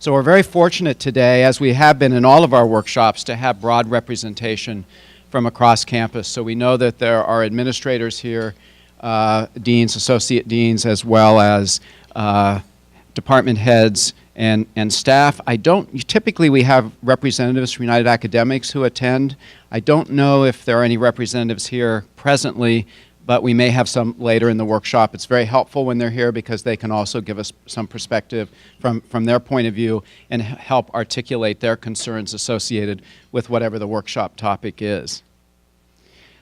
So we're very fortunate today, as we have been in all of our workshops, to have broad representation from across campus. So we know that there are administrators here, deans, associate deans, as well as department heads and staff. Typically we have representatives from United Academics who attend. I don't know if there are any representatives here presently, but we may have some later in the workshop. It's very helpful when they're here because they can also give us some perspective from their point of view and help articulate their concerns associated with whatever the workshop topic is.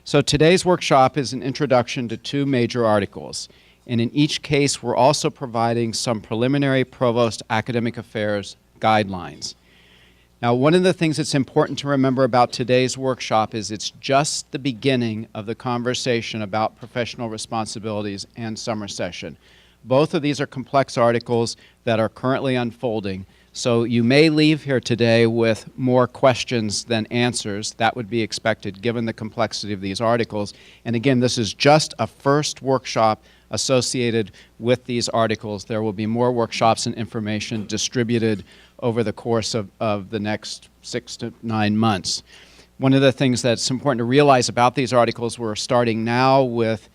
So today's workshop is an introduction to two major articles. And in each case, we're also providing some preliminary provost academic affairs guidelines. Now, one of the things that's important to remember about today's workshop is it's just the beginning of the conversation about professional responsibilities and summer session. Both of these are complex articles that are currently unfolding, so you may leave here today with more questions than answers. That would be expected given the complexity of these articles. And again, this is just a first workshop associated with these articles. There will be more workshops and information distributed over the course of the next 6 to 9 months. One of the things that's important to realize about these articles, we're starting now with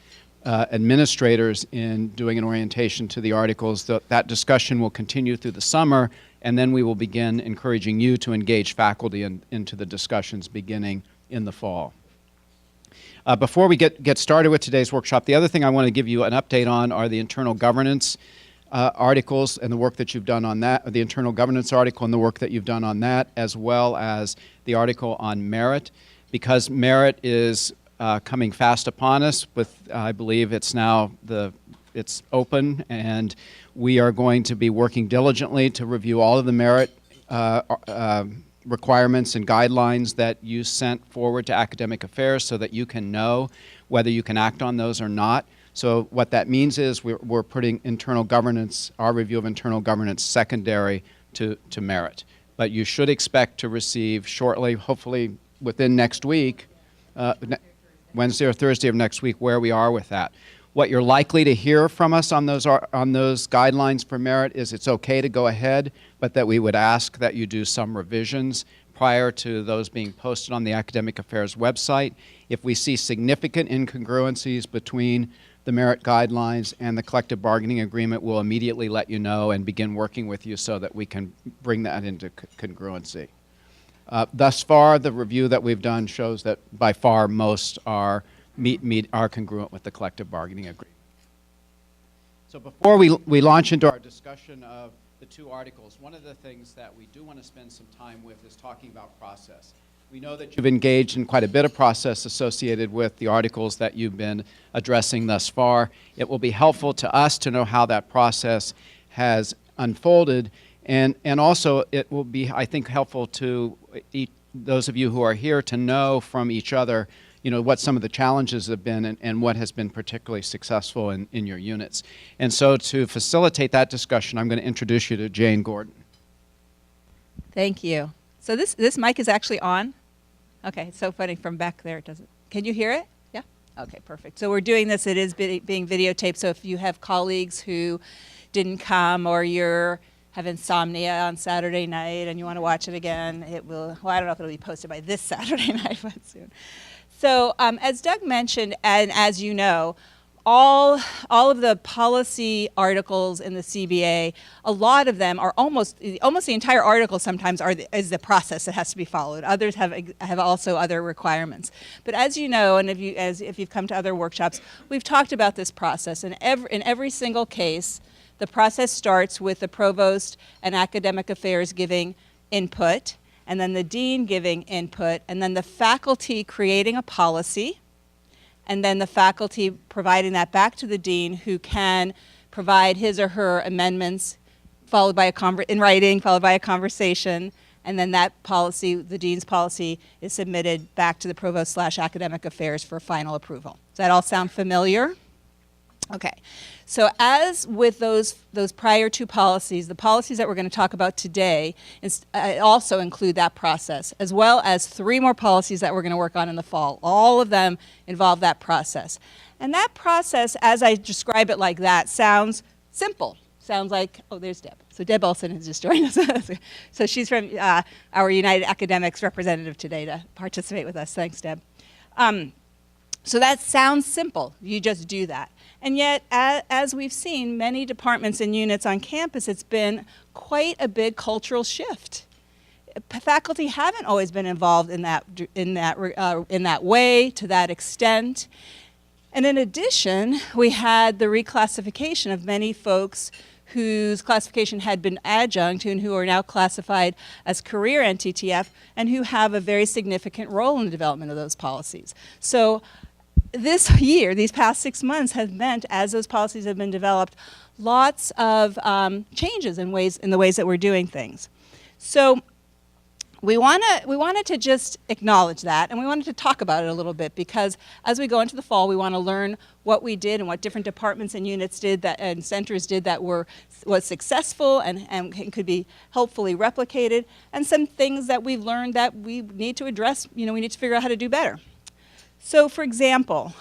administrators in doing an orientation to the articles. That discussion will continue through the summer, and then we will begin encouraging you to engage faculty into the discussions beginning in the fall. Before we get started with today's workshop, the other thing I want to give you an update on are the internal governance articles and the work that you've done on that, the internal governance article and the work that you've done on that, as well as the article on merit. Because merit is coming fast upon us, I believe it's now it's open, and we are going to be working diligently to review all of the merit requirements and guidelines that you sent forward to academic affairs so that you can know whether you can act on those or not. So what that means is we're putting internal governance, our review of internal governance, secondary to merit. But you should expect to receive shortly, hopefully within next week, Wednesday or Thursday of next week, where we are with that. What you're likely to hear from us on those guidelines for merit is it's okay to go ahead, but that we would ask that you do some revisions prior to those being posted on the Academic Affairs website. If we see significant incongruencies between the merit guidelines and the collective bargaining agreement, we'll immediately let you know and begin working with you so that we can bring that into congruency. Thus far, the review that we've done shows that by far most are congruent with the collective bargaining agreement. So before we launch into our discussion of the two articles, one of the things that we do want to spend some time with is talking about process. We know that you've engaged in quite a bit of process associated with the articles that you've been addressing thus far. It will be helpful to us to know how that process has unfolded, and also it will be, I think, helpful to those of you who are here to know from each other, you know, what some of the challenges have been and what has been particularly successful in your units. And so to facilitate that discussion, I'm going to introduce you to Jane Gordon. Thank you. So this mic is actually on? Okay, it's so funny from back there. It doesn't. Can you hear it? Yeah? Okay, perfect. So we're doing this. It is being videotaped, so if you have colleagues who didn't come or you're have insomnia on Saturday night and you want to watch it again, it will, well, I don't know if it'll be posted by this Saturday night, but soon. So as Doug mentioned, and as you know, all of the policy articles in the CBA, a lot of them are almost the entire article sometimes is the process that has to be followed. Others have also other requirements. But as you know, and if you've come to other workshops, we've talked about this process. And in every single case, the process starts with the provost and academic affairs giving input, and then the dean giving input, and then the faculty creating a policy, and then the faculty providing that back to the dean, who can provide his or her amendments, followed by in writing, followed by a conversation, and then that policy, the dean's policy, is submitted back to the provost/academic affairs for final approval. Does that all sound familiar? Okay. So as with those prior two policies, the policies that we're going to talk about today also include that process, as well as 3 more policies that we're going to work on in the fall. All of them involve that process. And that process, as I describe it like that, sounds simple. Sounds like, oh, there's Deb. So Deb Olson has just joined us. So she's from our United Academics representative today to participate with us. Thanks, Deb. So that sounds simple. You just do that. And yet, as we've seen, many departments and units on campus, it's been quite a big cultural shift. Faculty haven't always been involved in that way, to that extent. And in addition, we had the reclassification of many folks whose classification had been adjunct and who are now classified as career NTTF and who have a very significant role in the development of those policies. So this year, these past 6 months, have meant, as those policies have been developed, lots of changes in the ways that we're doing things. So we wanted to just acknowledge that, and we wanted to talk about it a little bit, because as we go into the fall, we want to learn what we did and what different departments and units did and centers did that was successful and could be helpfully replicated, and some things that we've learned that we need to address. We need to figure out how to do better. So, for example,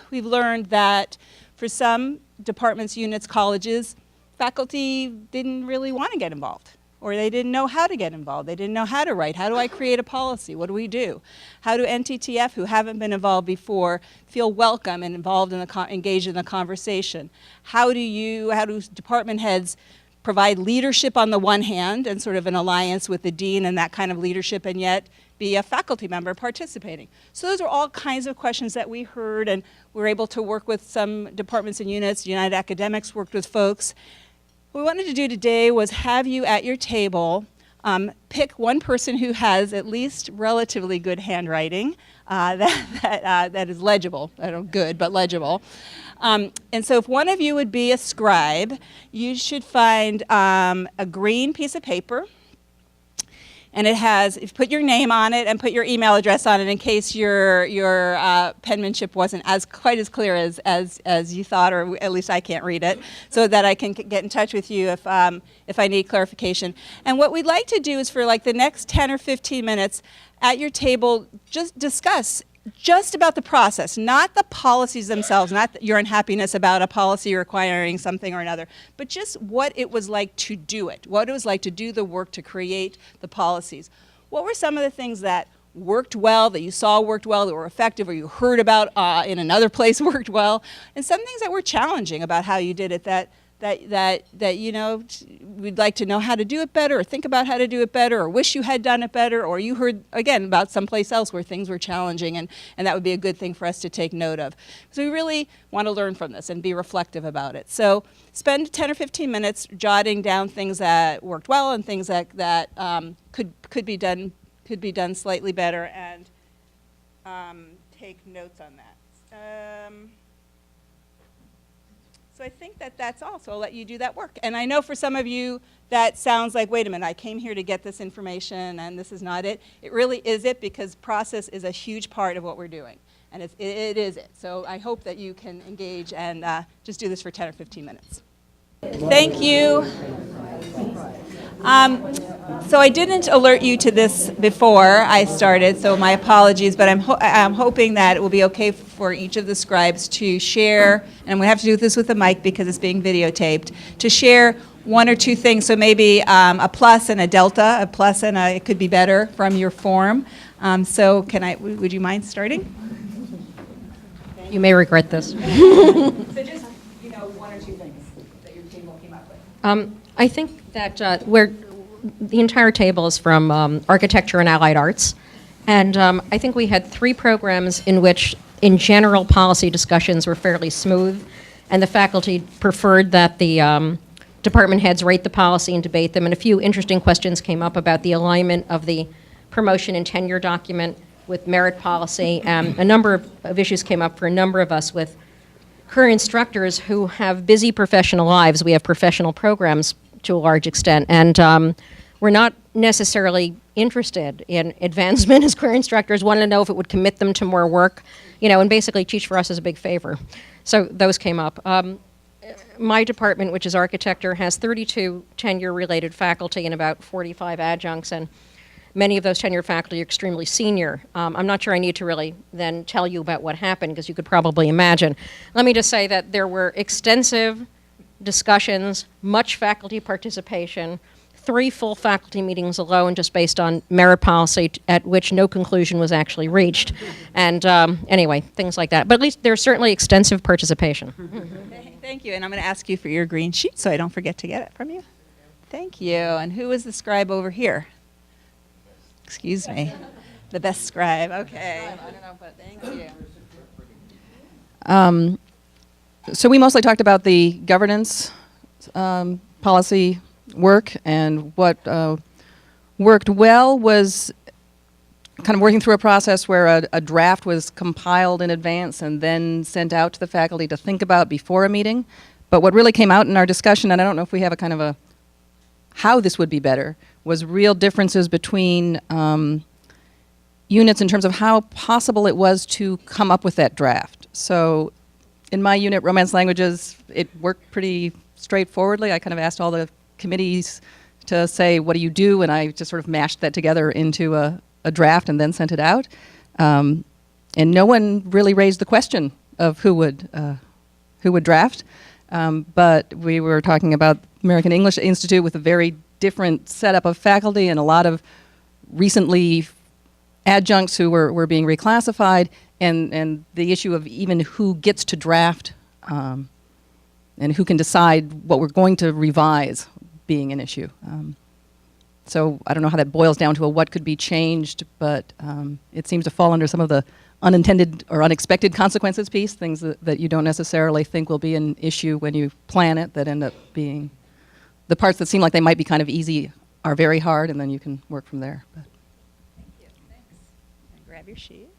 we've learned that for some departments, units, colleges, faculty didn't really want to get involved, or they didn't know how to get involved. They didn't know how to write. How do I create a policy? What do we do? How do NTTF, who haven't been involved before, feel welcome and involved in engaged in the conversation? How do department heads provide leadership on the one hand and sort of an alliance with the dean and that kind of leadership, and yet be a faculty member participating? So those are all kinds of questions that we heard, and we were able to work with some departments and units. United Academics worked with folks. What we wanted to do today was have you at your table pick one person who has at least relatively good handwriting that is legible. I don't know, good, but legible. And so if one of you would be a scribe, you should find a green piece of paper. And it has, put your name on it and put your email address on it in case your penmanship wasn't quite as clear as you thought, or at least I can't read it, so that I can get in touch with you if I need clarification. And what we'd like to do is for like the next 10 or 15 minutes at your table, just discuss just about the process, not the policies themselves, not your unhappiness about a policy requiring something or another, but just what it was like to do it, what it was like to do the work to create the policies. What were some of the things that worked well, that you saw worked well, that were effective, or you heard about in another place worked well, and some things that were challenging about how you did it that we'd like to know how to do it better, or think about how to do it better, or wish you had done it better, or you heard, again, about someplace else where things were challenging, and that would be a good thing for us to take note of. So we really want to learn from this and be reflective about it. So spend 10 or 15 minutes jotting down things that worked well and things that could be done slightly better, and take notes on that. So I think that's all, so I'll let you do that work. And I know for some of you that sounds like, wait a minute, I came here to get this information and this is not it. It really is it, because process is a huge part of what we're doing. And it is it. So I hope that you can engage and just do this for 10 or 15 minutes. Thank you. So I didn't alert you to this before I started, so my apologies, but I'm hoping that it will be okay for each of the scribes to share, and I'm going to have to do this with the mic because it's being videotaped, to share one or two things, so maybe a plus and a delta, a plus and a it could be better from your form. So would you mind starting? You may regret this. So just, one or two things that your team came up with. I think that the entire table is from architecture and allied arts. And I think we had 3 programs in which, in general, policy discussions were fairly smooth. And the faculty preferred that the department heads write the policy and debate them. And a few interesting questions came up about the alignment of the promotion and tenure document with merit policy. A number of issues came up for a number of us with career instructors who have busy professional lives. We have professional programs to a large extent, and we're not necessarily interested in advancement as career instructors, wanted to know if it would commit them to more work, and basically teach for us is a big favor. So those came up. My department, which is architecture, has 32 tenure-related faculty and about 45 adjuncts, and many of those tenured faculty are extremely senior. I'm not sure I need to really then tell you about what happened, because you could probably imagine. Let me just say that there were extensive discussions, much faculty participation, 3 full faculty meetings alone just based on merit policy at which no conclusion was actually reached. And anyway, things like that. But at least there's certainly extensive participation. Thank you, and I'm going to ask you for your green sheet so I don't forget to get it from you. Thank you. And who is the scribe over here? Excuse me. The best scribe. Okay. I don't know, but thank you. So we mostly talked about the governance policy work, and what worked well was kind of working through a process where a draft was compiled in advance and then sent out to the faculty to think about before a meeting. But what really came out in our discussion, and I don't know if we have a kind of a how this would be better, was real differences between units in terms of how possible it was to come up with that draft. So in my unit, Romance Languages, it worked pretty straightforwardly. I kind of asked all the committees to say, what do you do? And I just sort of mashed that together into a draft and then sent it out. And no one really raised the question of who would draft. But we were talking about American English Institute with a very different setup of faculty and a lot of recently adjuncts who were being reclassified, and the issue of even who gets to draft and who can decide what we're going to revise being an issue. So I don't know how that boils down to a what could be changed, but it seems to fall under some of the unintended or unexpected consequences piece, things that you don't necessarily think will be an issue when you plan it, that end up being the parts that seem like they might be kind of easy are very hard, and then you can work from there. But. Thank you. Thanks. Grab your sheet.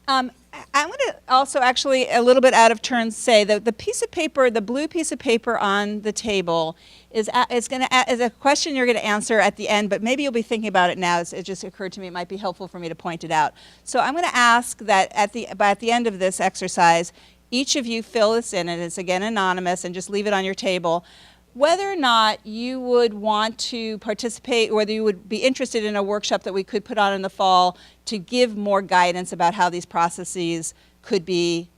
I'm going to also actually a little bit out of turn say that the piece of paper, the blue piece of paper on the table is a question you're going to answer at the end, but maybe you'll be thinking about it now. It just occurred to me it might be helpful for me to point it out. So I'm going to ask that at the end of this exercise, each of you fill this in, and it's again anonymous, and just leave it on your table. Whether or not you would want to participate, whether you would be interested in a workshop that we could put on in the fall to give more guidance about how these processes could be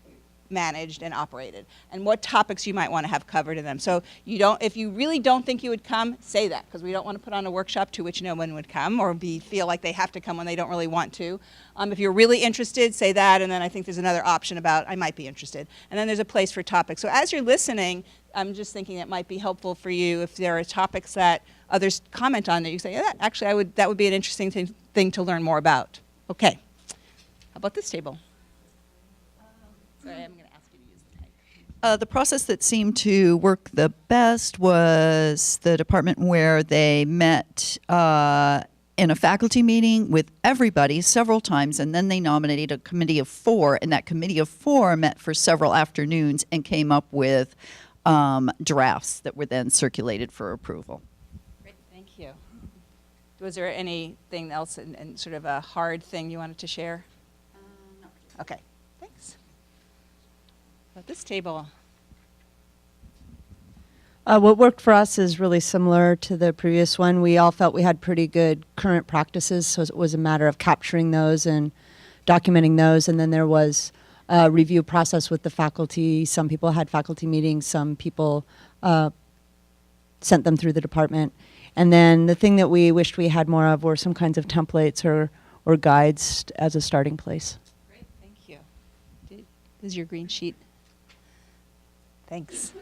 managed and operated, and what topics you might want to have covered in them. So if you really don't think you would come, say that, because we don't want to put on a workshop to which no one would come or feel like they have to come when they don't really want to. If you're really interested, say that, and then I think there's another option about I might be interested. And then there's a place for topics. So as you're listening, I'm just thinking it might be helpful for you if there are topics that others comment on that you say, yeah, that would be an interesting thing to learn more about. Okay. How about this table? Sorry, I'm going to ask you to use the mic. The process that seemed to work the best was the department where they met in a faculty meeting with everybody several times, and then they nominated a committee of 4, and that committee of 4 met for several afternoons and came up with drafts that were then circulated for approval. Great, thank you. Was there anything else and sort of a hard thing you wanted to share? No. Okay, thanks. At this table. What worked for us is really similar to the previous one. We all felt we had pretty good current practices, so it was a matter of capturing those and documenting those, and then there was a review process with the faculty. Some people had faculty meetings, some people sent them through the department. And then the thing that we wished we had more of were some kinds of templates or guides as a starting place. Great, thank you. This is your green sheet. Thanks.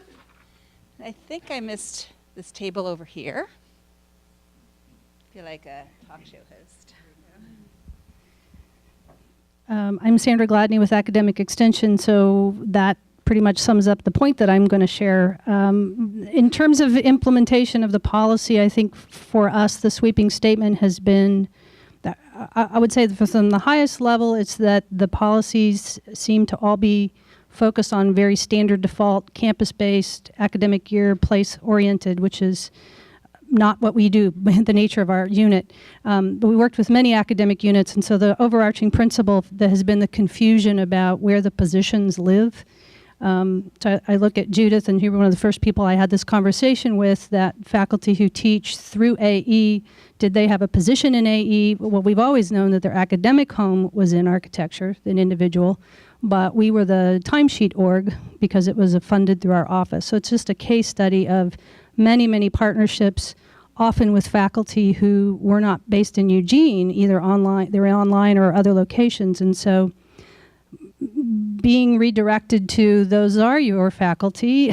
I think I missed this table over here. I feel like a talk show host. I'm Sandra Gladney with Academic Extension, so that pretty much sums up the point that I'm going to share. In terms of implementation of the policy, I think for us the sweeping statement has been, that I would say that from the highest level, it's that the policies seem to all be focused on very standard default, campus-based, academic year, place-oriented, which is not what we do, the nature of our unit. But we worked with many academic units, and so the overarching principle that has been the confusion about where the positions live. So I look at Judith, and you were one of the first people I had this conversation with, that faculty who teach through AE, did they have a position in AE? Well, we've always known that their academic home was in architecture, an individual. but we were the timesheet org because it was funded through our office. So it's just a case study of many, many partnerships, often with faculty who were not based in Eugene, either online, they were online or other locations. And so being redirected to those are your faculty,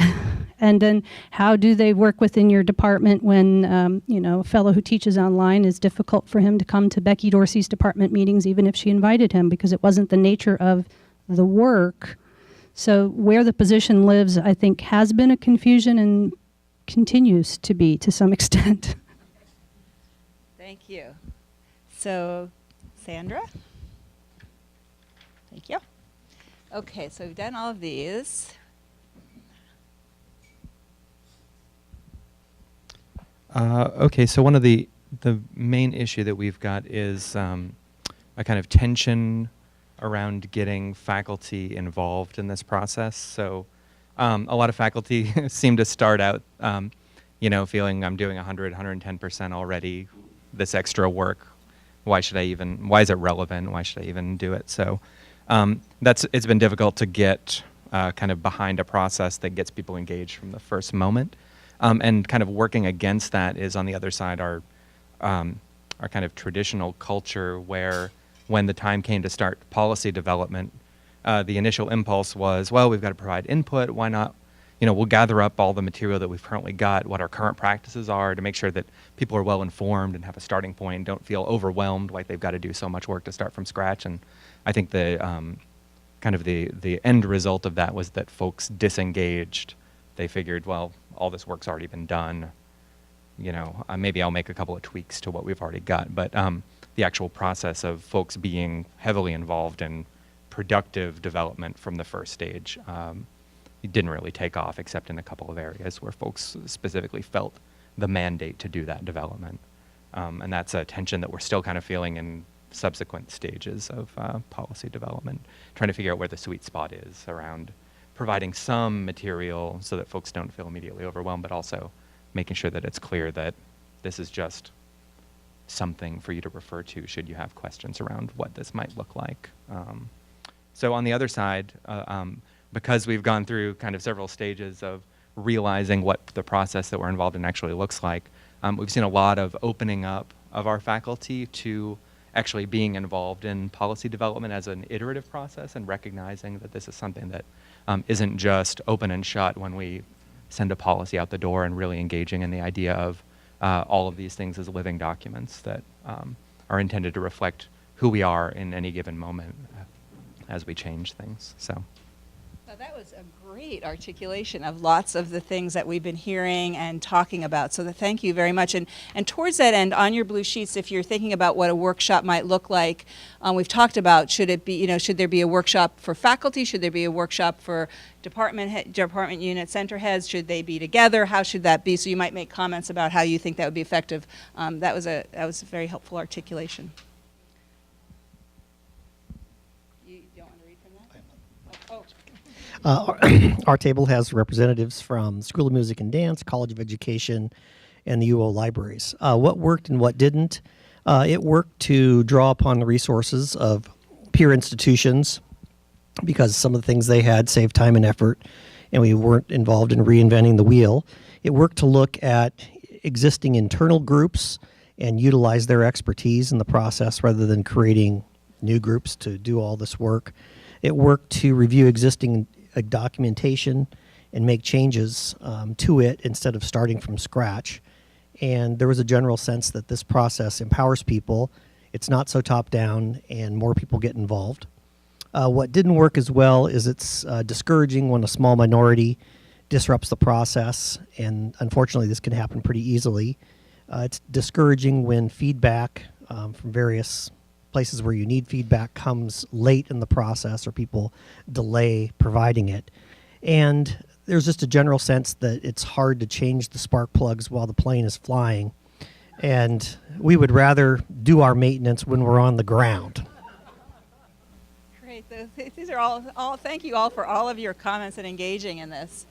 and then how do they work within your department when, a fellow who teaches online is difficult for him to come to Becky Dorsey's department meetings, even if she invited him, because it wasn't the nature of the work. So where the position lives, I think, has been a confusion and continues to be to some extent. Thank you. So, Sandra? Thank you. Okay, so we've done all of these. Okay, so one of the main issue that we've got is a kind of tension around getting faculty involved in this process. So a lot of faculty seem to start out, feeling I'm doing 100, 110% already, this extra work. Why is it relevant? Why should I even do it? So it's been difficult to get kind of behind a process that gets people engaged from the first moment. And kind of working against that is, on the other side, our kind of traditional culture where when the time came to start policy development, the initial impulse was, well, we've got to provide input. Why not? We'll gather up all the material that we've currently got, what our current practices are, to make sure that people are well informed and have a starting point and don't feel overwhelmed like they've got to do so much work to start from scratch. And I think the kind of the end result of that was that folks disengaged. They figured, well, all this work's already been done. Maybe I'll make a couple of tweaks to what we've already got. But the actual process of folks being heavily involved in productive development from the first stage, it didn't really take off except in a couple of areas where folks specifically felt the mandate to do that development. And that's a tension that we're still kind of feeling in subsequent stages of policy development, trying to figure out where the sweet spot is around providing some material so that folks don't feel immediately overwhelmed, but also making sure that it's clear that this is just something for you to refer to should you have questions around what this might look like. So on the other side, because we've gone through kind of several stages of realizing what the process that we're involved in actually looks like, we've seen a lot of opening up of our faculty to actually being involved in policy development as an iterative process and recognizing that this is something that isn't just open and shut when we send a policy out the door, and really engaging in the idea of all of these things as living documents that are intended to reflect who we are in any given moment as we change things. So. Well, that was a great articulation of lots of the things that we've been hearing and talking about. So thank you very much. And towards that end, on your blue sheets, if you're thinking about what a workshop might look like, we've talked about should there be a workshop for faculty? Should there be a workshop for department unit center heads? Should they be together? How should that be? So you might make comments about how you think that would be effective. That was a very helpful articulation. Our table has representatives from School of Music and Dance, College of Education, and the UO libraries. What worked and what didn't? It worked to draw upon the resources of peer institutions because some of the things they had saved time and effort, and we weren't involved in reinventing the wheel. It worked to look at existing internal groups and utilize their expertise in the process rather than creating new groups to do all this work. It worked to review existing documentation and make changes to it instead of starting from scratch. And there was a general sense that this process empowers people, it's not so top-down, and more people get involved. What didn't work as well is it's discouraging when a small minority disrupts the process, and unfortunately this can happen pretty easily. It's discouraging when feedback from various places where you need feedback comes late in the process or people delay providing it. And there's just a general sense that it's hard to change the spark plugs while the plane is flying. And we would rather do our maintenance when we're on the ground. Great. These are all thank you all for all of your comments and engaging in this.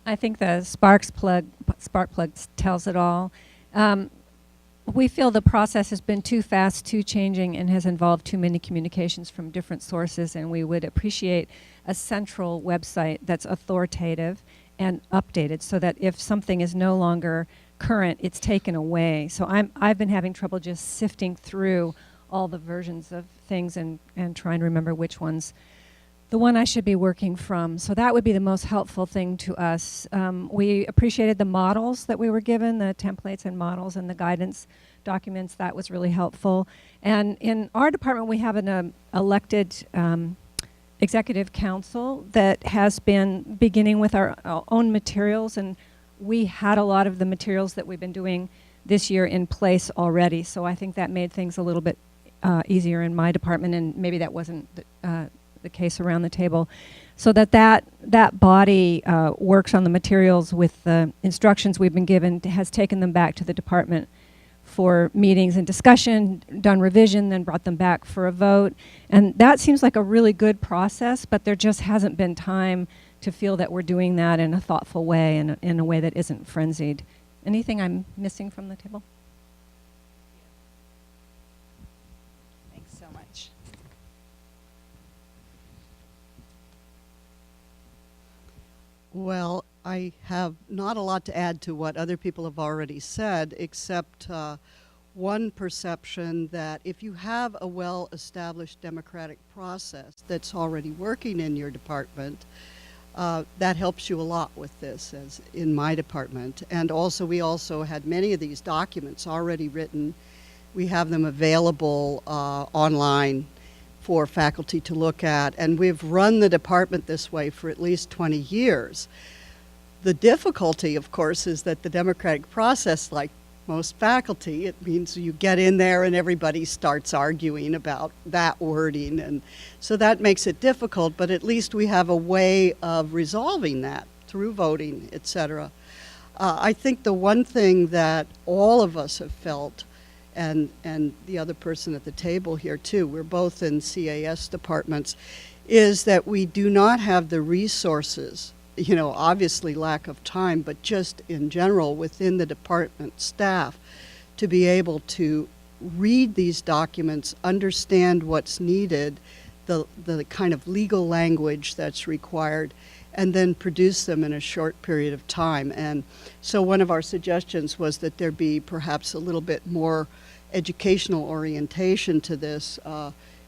I think the spark plug tells it all. When We feel the process has been too fast, too changing, and has involved too many communications from different sources, and we would appreciate a central website that's authoritative and updated so that if something is no longer current, it's taken away. So I've been having trouble just sifting through all the versions of things and trying to remember which one's the one I should be working from. So that would be the most helpful thing to us. We appreciated the models that we were given, the templates and models and the guidance documents. That was really helpful. And in our department, we have an elected executive council that has been beginning with our own materials, and we had a lot of the materials that we've been doing this year in place already. So I think that made things a little bit easier in my department, and maybe that wasn't the case around the table, so that body works on the materials with the instructions we've been given, has taken them back to the department for meetings and discussion, done revision, then brought them back for a vote. And that seems like a really good process, but there just hasn't been time to feel that we're doing that in a thoughtful way and in a way that isn't frenzied. Anything I'm missing from the table? Thanks so much. Well, I have not a lot to add to what other people have already said, except one perception that if you have a well-established democratic process that's already working in your department, that helps you a lot with this, as in my department. And also, we also had many of these documents already written. We have them available online for faculty to look at, and we've run the department this way for at least 20 years. The difficulty, of course, is that the democratic process, like most faculty, it means you get in there and everybody starts arguing about that wording, and so that makes it difficult, but at least we have a way of resolving that through voting, etc. I think the one thing that all of us have felt, and the other person at the table here too, we're both in CAS departments, is that we do not have the resources, you know, obviously lack of time, but just in general within the department staff to be able to read these documents, understand what's needed, the kind of legal language that's required, and then produce them in a short period of time. And so one of our suggestions was that there be perhaps a little bit more educational orientation to this,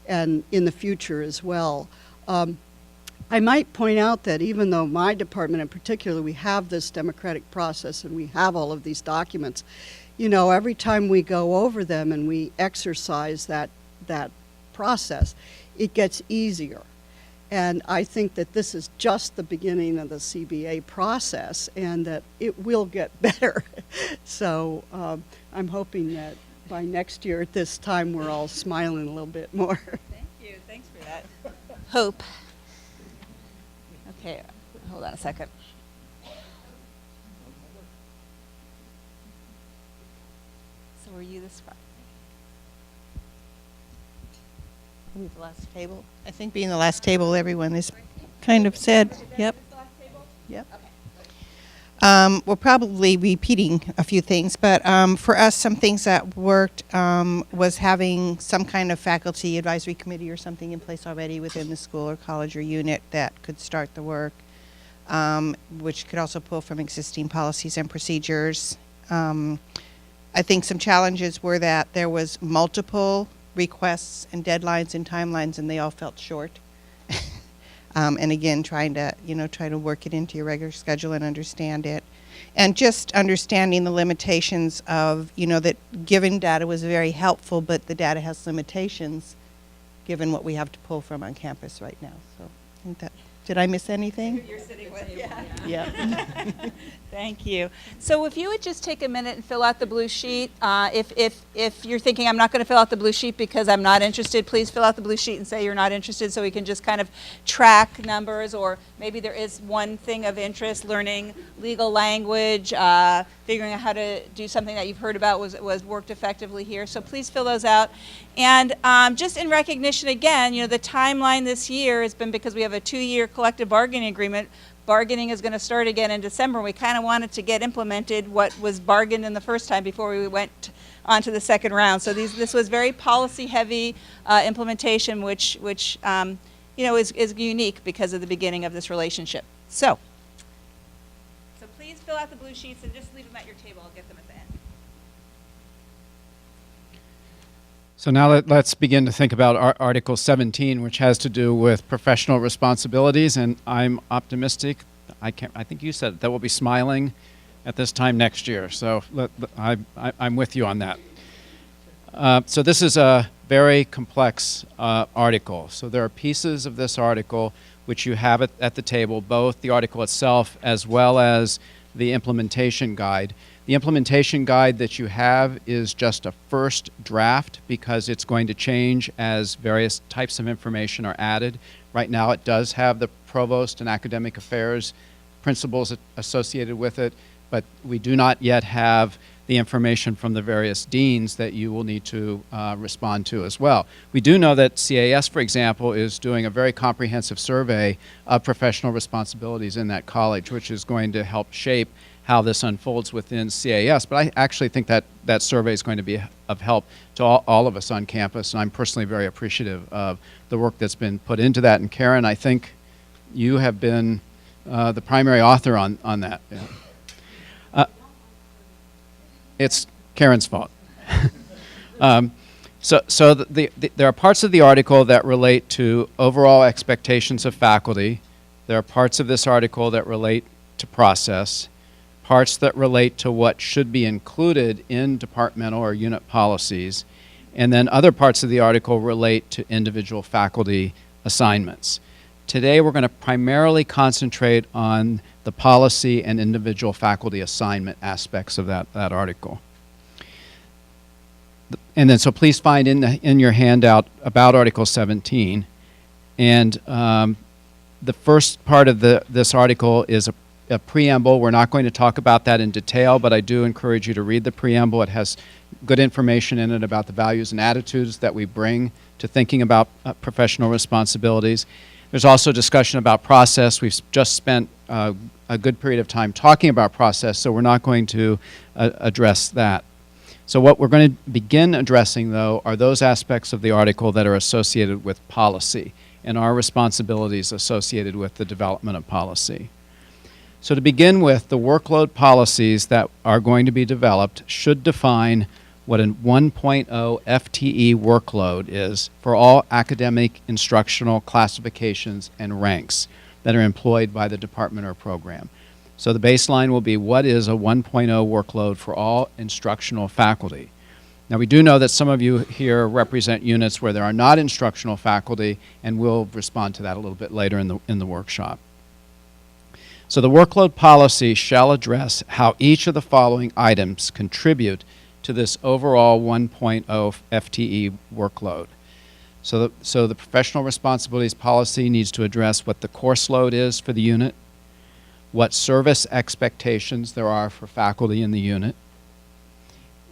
and in the future as well. I might point out that even though my department in particular, we have this democratic process and we have all of these documents, you know, every time we go over them and we exercise that process, it gets easier. And I think that this is just the beginning of the CBA process and that it will get better. So I'm hoping that by next year at this time we're all smiling a little bit more. Thank you. Thanks for that. Hope. Okay, hold on a second. So were you this far? The last table. I think being the last table, everyone is kind of said. Yep. Yep. We're probably repeating a few things, but for us, some things that worked was having some kind of faculty advisory committee or something in place already within the school or college or unit that could start the work, which could also pull from existing policies and procedures. I think some challenges were that there was multiple requests and deadlines and timelines, and they all felt short. And again, trying to work it into your regular schedule and understand it. And just understanding the limitations of, that giving data was very helpful, but the data has limitations given what we have to pull from on campus right now. So I think that, did I miss anything? You're sitting with, yeah. Yeah. Thank you. So if you would just take a minute and fill out the blue sheet. If you're thinking I'm not going to fill out the blue sheet because I'm not interested, please fill out the blue sheet and say you're not interested so we can just kind of track numbers, or maybe there is one thing of interest, learning legal language, figuring out how to do something that you've heard about was worked effectively here. So please fill those out. And just in recognition again, the timeline this year has been because we have a 2-year collective bargaining agreement. Bargaining is going to start again in December. We kind of wanted to get implemented what was bargained in the first time before we went onto the second round. So this was very policy-heavy implementation, which is unique because of the beginning of this relationship. So please fill out the blue sheets and just leave them at your table. I'll get them at the end. So now let's begin to think about Article 17, which has to do with professional responsibilities, and I'm optimistic. I think you said that we'll be smiling at this time next year. So I'm with you on that. So this is a very complex article. So there are pieces of this article which you have at the table, both the article itself as well as the implementation guide. The implementation guide that you have is just a first draft because it's going to change as various types of information are added. Right now it does have the provost and academic affairs principles associated with it, but we do not yet have the information from the various deans that you will need to respond to as well. We do know that CAS, for example, is doing a very comprehensive survey of professional responsibilities in that college, which is going to help shape how this unfolds within CAS. But I actually think that that survey is going to be of help to all of us on campus, and I'm personally very appreciative of the work that's been put into that. And Karen, I think you have been the primary author on that. Yeah. It's Karen's fault. So there are parts of the article that relate to overall expectations of faculty. There are parts of this article that relate to process, parts that relate to what should be included in departmental or unit policies, and then other parts of the article relate to individual faculty assignments. Today we're going to primarily concentrate on the policy and individual faculty assignment aspects of that article. And then so please find in your handout about Article 17. And the first part of this article is a preamble. We're not going to talk about that in detail, but I do encourage you to read the preamble. It has good information in it about the values and attitudes that we bring to thinking about professional responsibilities. There's also discussion about process. We've just spent a good period of time talking about process, so we're not going to address that. So what we're going to begin addressing, though, are those aspects of the article that are associated with policy and our responsibilities associated with the development of policy. So to begin with, the workload policies that are going to be developed should define what a 1.0 FTE workload is for all academic instructional classifications and ranks that are employed by the department or program. So the baseline will be what is a 1.0 workload for all instructional faculty. Now we do know that some of you here represent units where there are not instructional faculty, and we'll respond to that a little bit later in the workshop. So the workload policy shall address how each of the following items contribute to this overall 1.0 FTE workload. So the professional responsibilities policy needs to address what the course load is for the unit, what service expectations there are for faculty in the unit,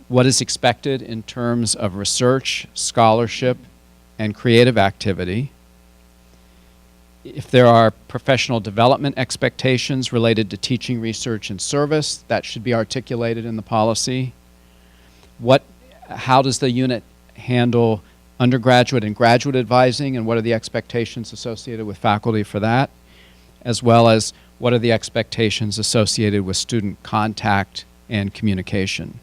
what is expected in terms of research, scholarship, and creative activity, if there are professional development expectations related to teaching, research, and service, that should be articulated in the policy. How does the unit handle undergraduate and graduate advising, and what are the expectations associated with faculty for that, as well as what are the expectations associated with student contact and communication.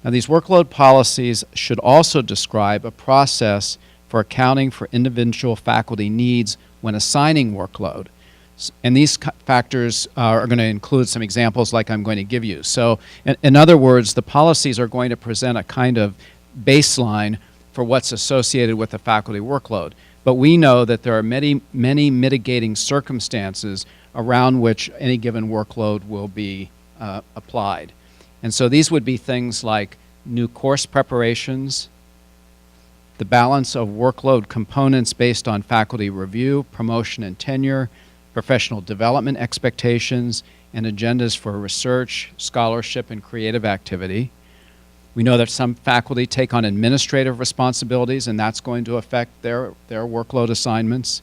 Now, these workload policies should also describe a process for accounting for individual faculty needs when assigning workload. And these factors are going to include some examples like I'm going to give you. So in other words, the policies are going to present a kind of baseline for what's associated with the faculty workload. But we know that there are many mitigating circumstances around which any given workload will be applied. And so these would be things like new course preparations, the balance of workload components based on faculty review, promotion and tenure, professional development expectations, and agendas for research, scholarship, and creative activity. We know that some faculty take on administrative responsibilities, and that's going to affect their workload assignments.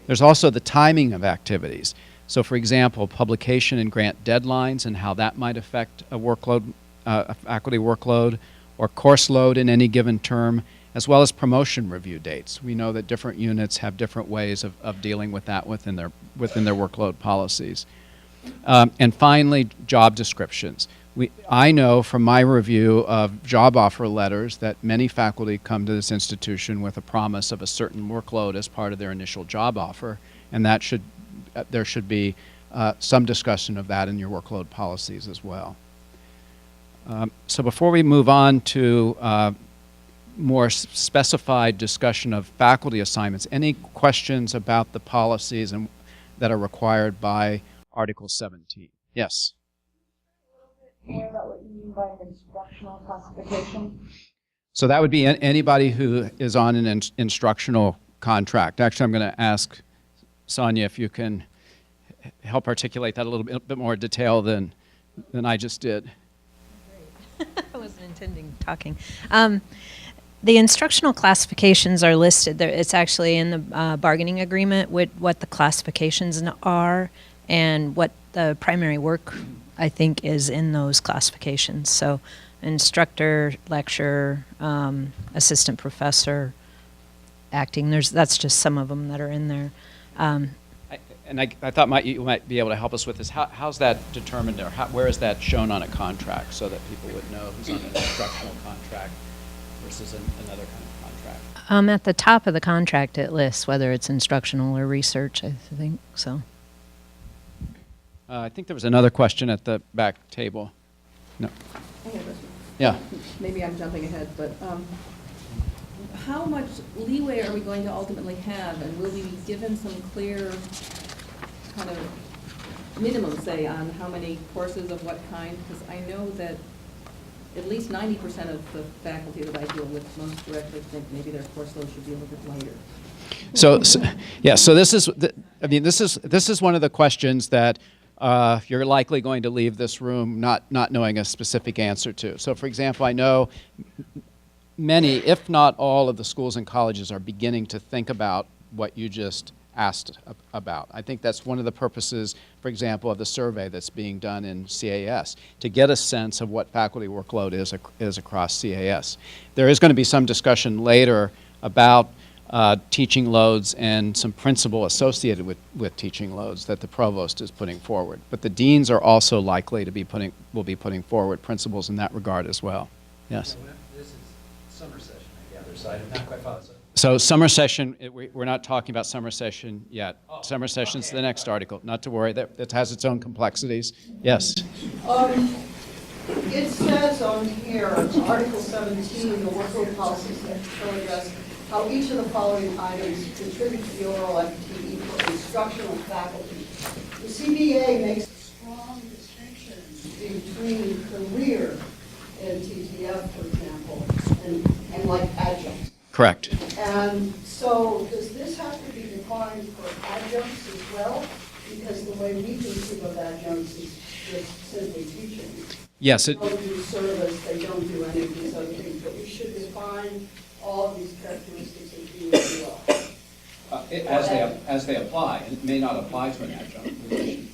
There's also the timing of activities. So for example, publication and grant deadlines and how that might affect a workload a faculty workload or course load in any given term, as well as promotion review dates. We know that different units have different ways of dealing with that within their workload policies. And finally, job descriptions. I know from my review of job offer letters that many faculty come to this institution with a promise of a certain workload as part of their initial job offer, and that there should be some discussion of that in your workload policies as well. So before we move on to more specified discussion of faculty assignments, any questions about the policies that are required by Article 17? Yes. More about what you mean by an instructional classification? So that would be anybody who is on an instructional contract. Actually, I'm going to ask Sonia if you can help articulate that a little bit more detail than I just did. I wasn't intending talking. The instructional classifications are listed there. It's actually in the bargaining agreement with what the classifications are and what the primary work, I think, is in those classifications. So instructor, lecturer, assistant professor, acting, that's just some of them that are in there. I thought you might be able to help us with this. How's that determined, or where is that shown on a contract so that people would know who's on an instructional contract versus another kind of contract? At the top of the contract, it lists whether it's instructional or research, I think, so. I think there was another question at the back table. No. I have a question. Yeah. Maybe I'm jumping ahead, but how much leeway are we going to ultimately have, and will we be given some clear kind of minimum, say, on how many courses of what kind? Because I know that at least 90% of the faculty that I deal with most directly think maybe their course load should be a little bit lighter. So this is one of the questions that you're likely going to leave this room not knowing a specific answer to. So, for example, I know many, if not all, of the schools and colleges are beginning to think about what you just asked about. I think that's one of the purposes, for example, of the survey that's being done in CAS, to get a sense of what faculty workload is across CAS. There is going to be some discussion later about teaching loads and some principle associated with teaching loads that the provost is putting forward. But the deans are also likely to be will be putting forward principles in that regard as well. Yes? This is summer session, I gather, so I did not quite follow. So summer session, we're not talking about summer session yet. Summer session's the next article. Not to worry, that has its own complexities. Yes? It says on here, Article 17, the workload policies that shall address how each of the following items contribute to the overall FTE for instructional faculty. The CBA makes a strong distinction between career in TTF, for example, and like adjuncts. Correct. And so does this have to be defined for adjuncts as well? Because the way we conceive of adjuncts is just simply teaching. Yes. They don't do service, they don't do any of these other things, but we should define all of these characteristics as being as well. As they apply, and it may not apply to an adjunct position.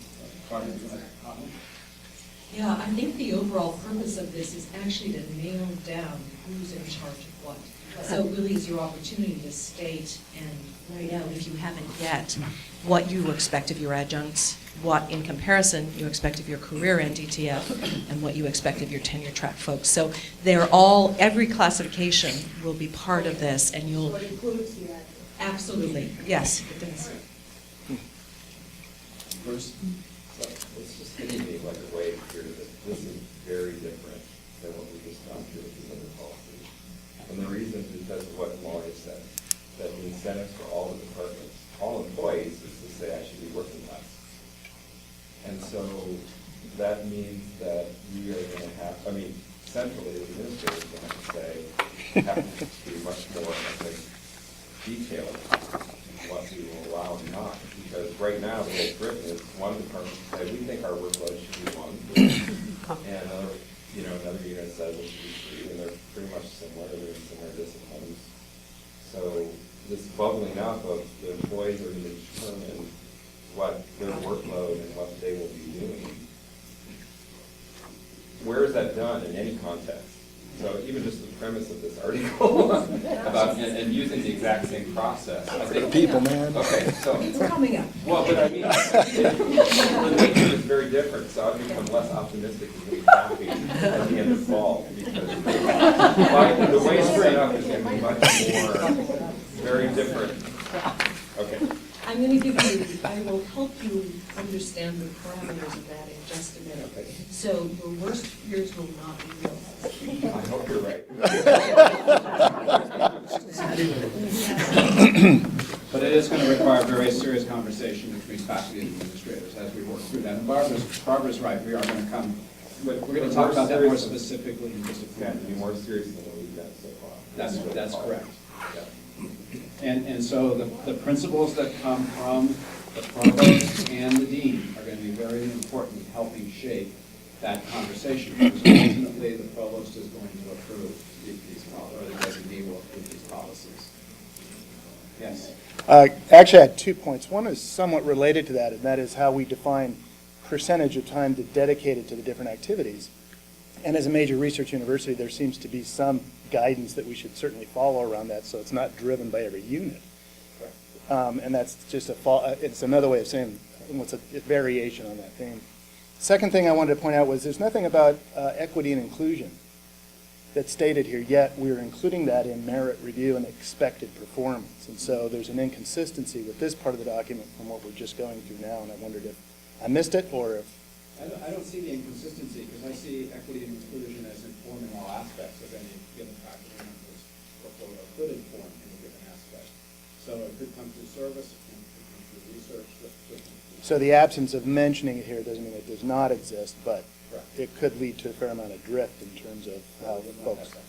Yeah, I think the overall purpose of this is actually to nail down who's in charge of what. So it really is your opportunity to state and know, if you haven't yet, what you expect of your adjuncts, what in comparison you expect of your career NDTF, and what you expect of your tenure track folks. So they're all, every classification will be part of this, and you'll... So it includes the adjuncts. Absolutely, yes, it does. First, it's just hitting me like a wave here that this is very different than what we just gone through with these other policies. And the reason is because of what Molly said, that the incentives for all the departments, all employees, is to say I should be working less. And so that means that we are going to have, centrally, the administrator is going to have to be much more, I think, detailed in what we will allow and not. Because right now, the way it's written is one department says, we think our workload should be 1, and another unit says it should be 3, and they're pretty much similar. They're in similar disciplines. So this bubbling up of the employees are going to determine what their workload and what they will be doing where is that done in any context? So even just the premise of this article about and using the exact same process. I think people, man. Okay, so It's coming up. well, but I mean, the nature is very different. So I've become less optimistic and really happy at the end of fall because the way it's set up is going to be much more very different. Okay. I'm going to give you, I will help you understand the parameters of that in just a minute. Okay. So your worst fears will not be realized. I hope you're right. But it is going to require very serious conversation between faculty and administrators as we work through that. And Barbara's right, we are going to come, we're going to talk about that more specifically in just a few minutes. Be more serious than what we've done so far. That's correct. And so the principles that come from the provost and the dean are going to be very important in helping shape that conversation. Because ultimately, the provost is going to approve these policies, or the designee will approve these policies. Yes? Actually, I had 2 points. One is somewhat related to that, and that is how we define percentage of time dedicated to the different activities. And as a major research university, there seems to be some guidance that we should certainly follow around that, so it's not driven by every unit. And that's just it's another way of saying what's a variation on that theme. Second thing I wanted to point out was there's nothing about equity and inclusion that's stated here, yet we're including that in merit review and expected performance. And so there's an inconsistency with this part of the document from what we're just going through now, and I wondered if I missed it or if I don't see the inconsistency because I see equity and inclusion as informing all aspects of any given faculty member's portfolio, could inform any given aspect. So it could come through service, it could come through research. so the absence of mentioning it here doesn't mean it does not exist, but Correct. it could lead to a fair amount of drift in terms of how folks. So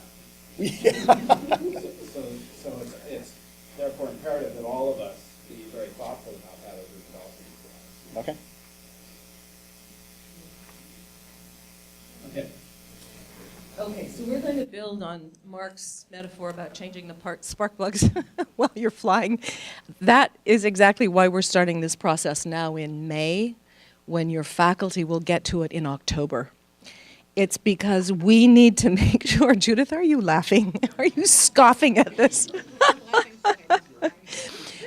it's therefore imperative that all of us be very thoughtful about that as we're developing these laws. Okay. Okay. Okay, so we're going to build on Mark's metaphor about changing the spark plugs while you're flying. That is exactly why we're starting this process now in May, when your faculty will get to it in October. It's because we need to make sure, Judith, are you laughing? Are you scoffing at this?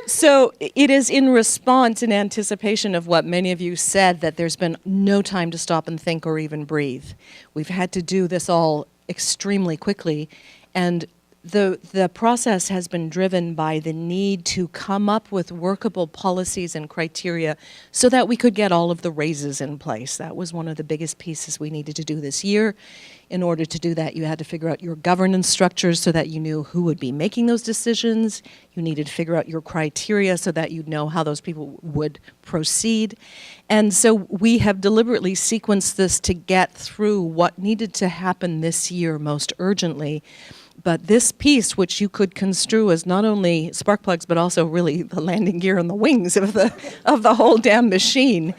So it is in response, in anticipation of what many of you said, that there's been no time to stop and think or even breathe. We've had to do this all extremely quickly, and the process has been driven by the need to come up with workable policies and criteria so that we could get all of the raises in place. That was one of the biggest pieces we needed to do this year. In order to do that, you had to figure out your governance structures so that you knew who would be making those decisions. You needed to figure out your criteria so that you'd know how those people would proceed. And so we have deliberately sequenced this to get through what needed to happen this year most urgently. But this piece, which you could construe as not only spark plugs, but also really the landing gear and the wings of the whole damn machine,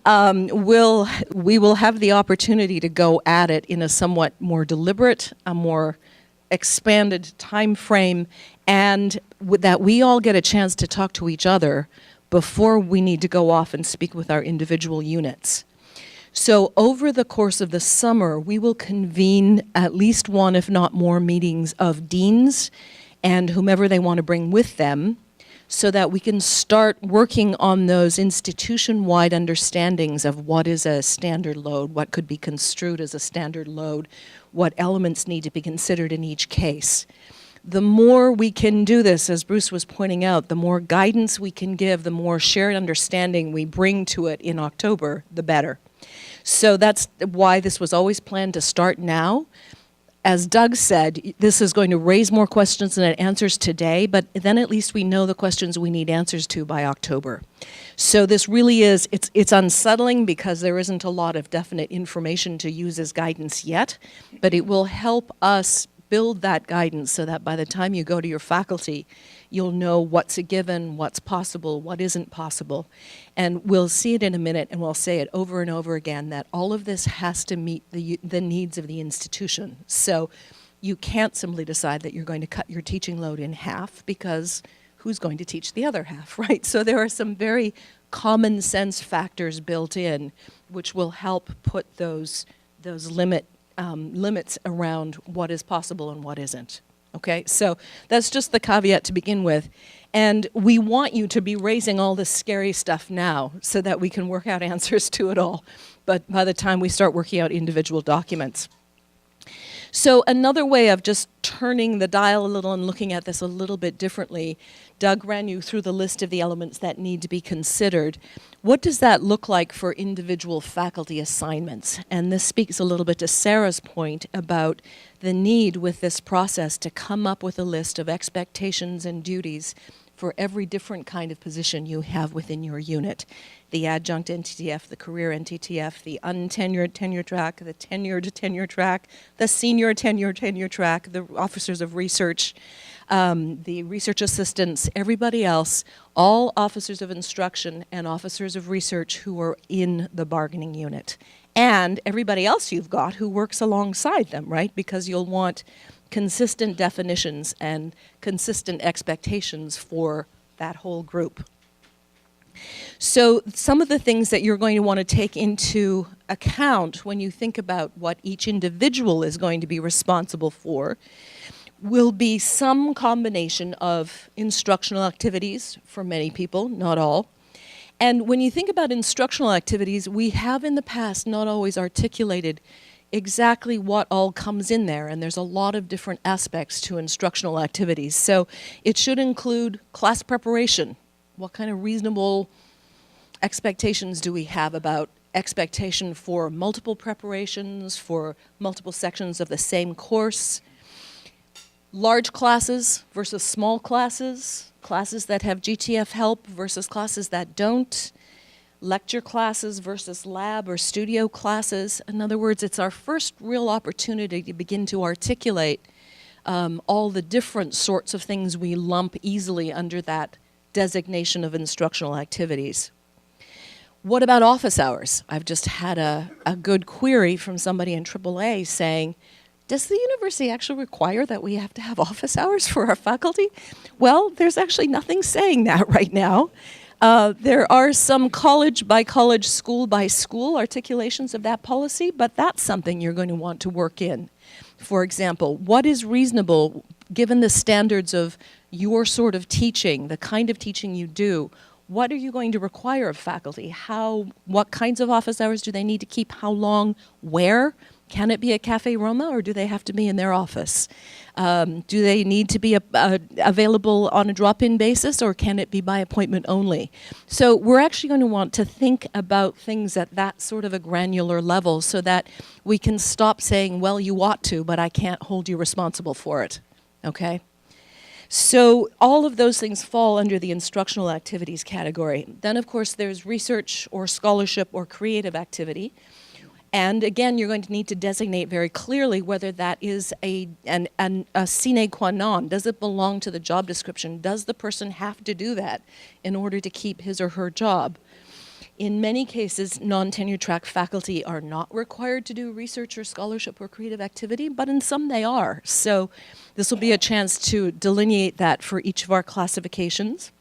we will have the opportunity to go at it in a somewhat more deliberate, a more expanded time frame, and that we all get a chance to talk to each other before we need to go off and speak with our individual units. So over the course of the summer, we will convene at least one, if not more, meetings of deans and whomever they want to bring with them, so that we can start working on those institution-wide understandings of what is a standard load, what could be construed as a standard load, what elements need to be considered in each case. The more we can do this, as Bruce was pointing out, the more guidance we can give, the more shared understanding we bring to it in October, the better. So that's why this was always planned to start now. As Doug said, this is going to raise more questions than it answers today, but then at least we know the questions we need answers to by October. So this really is, it's unsettling because there isn't a lot of definite information to use as guidance yet, but it will help us build that guidance so that by the time you go to your faculty, you'll know what's a given, what's possible, what isn't possible. And we'll see it in a minute, and we'll say it over and over again, that all of this has to meet the needs of the institution. So you can't simply decide that you're going to cut your teaching load in half, because who's going to teach the other half, right? So there are some very common sense factors built in which will help put those limit limits around what is possible and what isn't. Okay, so that's just the caveat to begin with. And we want you to be raising all this scary stuff now so that we can work out answers to it all. But by the time we start working out individual documents. So another way of just turning the dial a little and looking at this a little bit differently, Doug ran you through the list of the elements that need to be considered. What does that look like for individual faculty assignments? And this speaks a little bit to Sarah's point about the need with this process to come up with a list of expectations and duties for every different kind of position you have within your unit. The adjunct NTTF, the career NTTF, the untenured tenure track, the tenured tenure track, the senior tenure track, the officers of research, the research assistants, everybody else, all officers of instruction and officers of research who are in the bargaining unit. And everybody else you've got who works alongside them, right? Because you'll want consistent definitions and consistent expectations for that whole group. So some of the things that you're going to want to take into account when you think about what each individual is going to be responsible for will be some combination of instructional activities for many people, not all. And when you think about instructional activities, we have in the past not always articulated exactly what all comes in there, and there's a lot of different aspects to instructional activities. So it should include class preparation. What kind of reasonable expectations do we have about expectation for multiple preparations, for multiple sections of the same course? Large classes versus small classes, classes that have GTF help versus classes that don't, lecture classes versus lab or studio classes. In other words, it's our first real opportunity to begin to articulate all the different sorts of things we lump easily under that designation of instructional activities. What about office hours? I've just had a good query from somebody in AAA saying, does the university actually require that we have to have office hours for our faculty? Well, there's actually nothing saying that right now. There are some college by college, school by school articulations of that policy, but that's something you're going to want to work in. For example, what is reasonable given the standards of your sort of teaching, the kind of teaching you do? What are you going to require of faculty? What kinds of office hours do they need to keep? How long? Where? Can it be at Cafe Roma, or do they have to be in their office? Do they need to be available on a drop-in basis, or can it be by appointment only? So we're actually going to want to think about things at that sort of a granular level so that we can stop saying, well, you ought to, but I can't hold you responsible for it, okay? So all of those things fall under the instructional activities category. Then, of course, there's research or scholarship or creative activity. And again, you're going to need to designate very clearly whether that is a sine qua non. Does it belong to the job description? Does the person have to do that in order to keep his or her job? In many cases, non-tenure track faculty are not required to do research or scholarship or creative activity, but in some they are. So this will be a chance to delineate that for each of our classifications.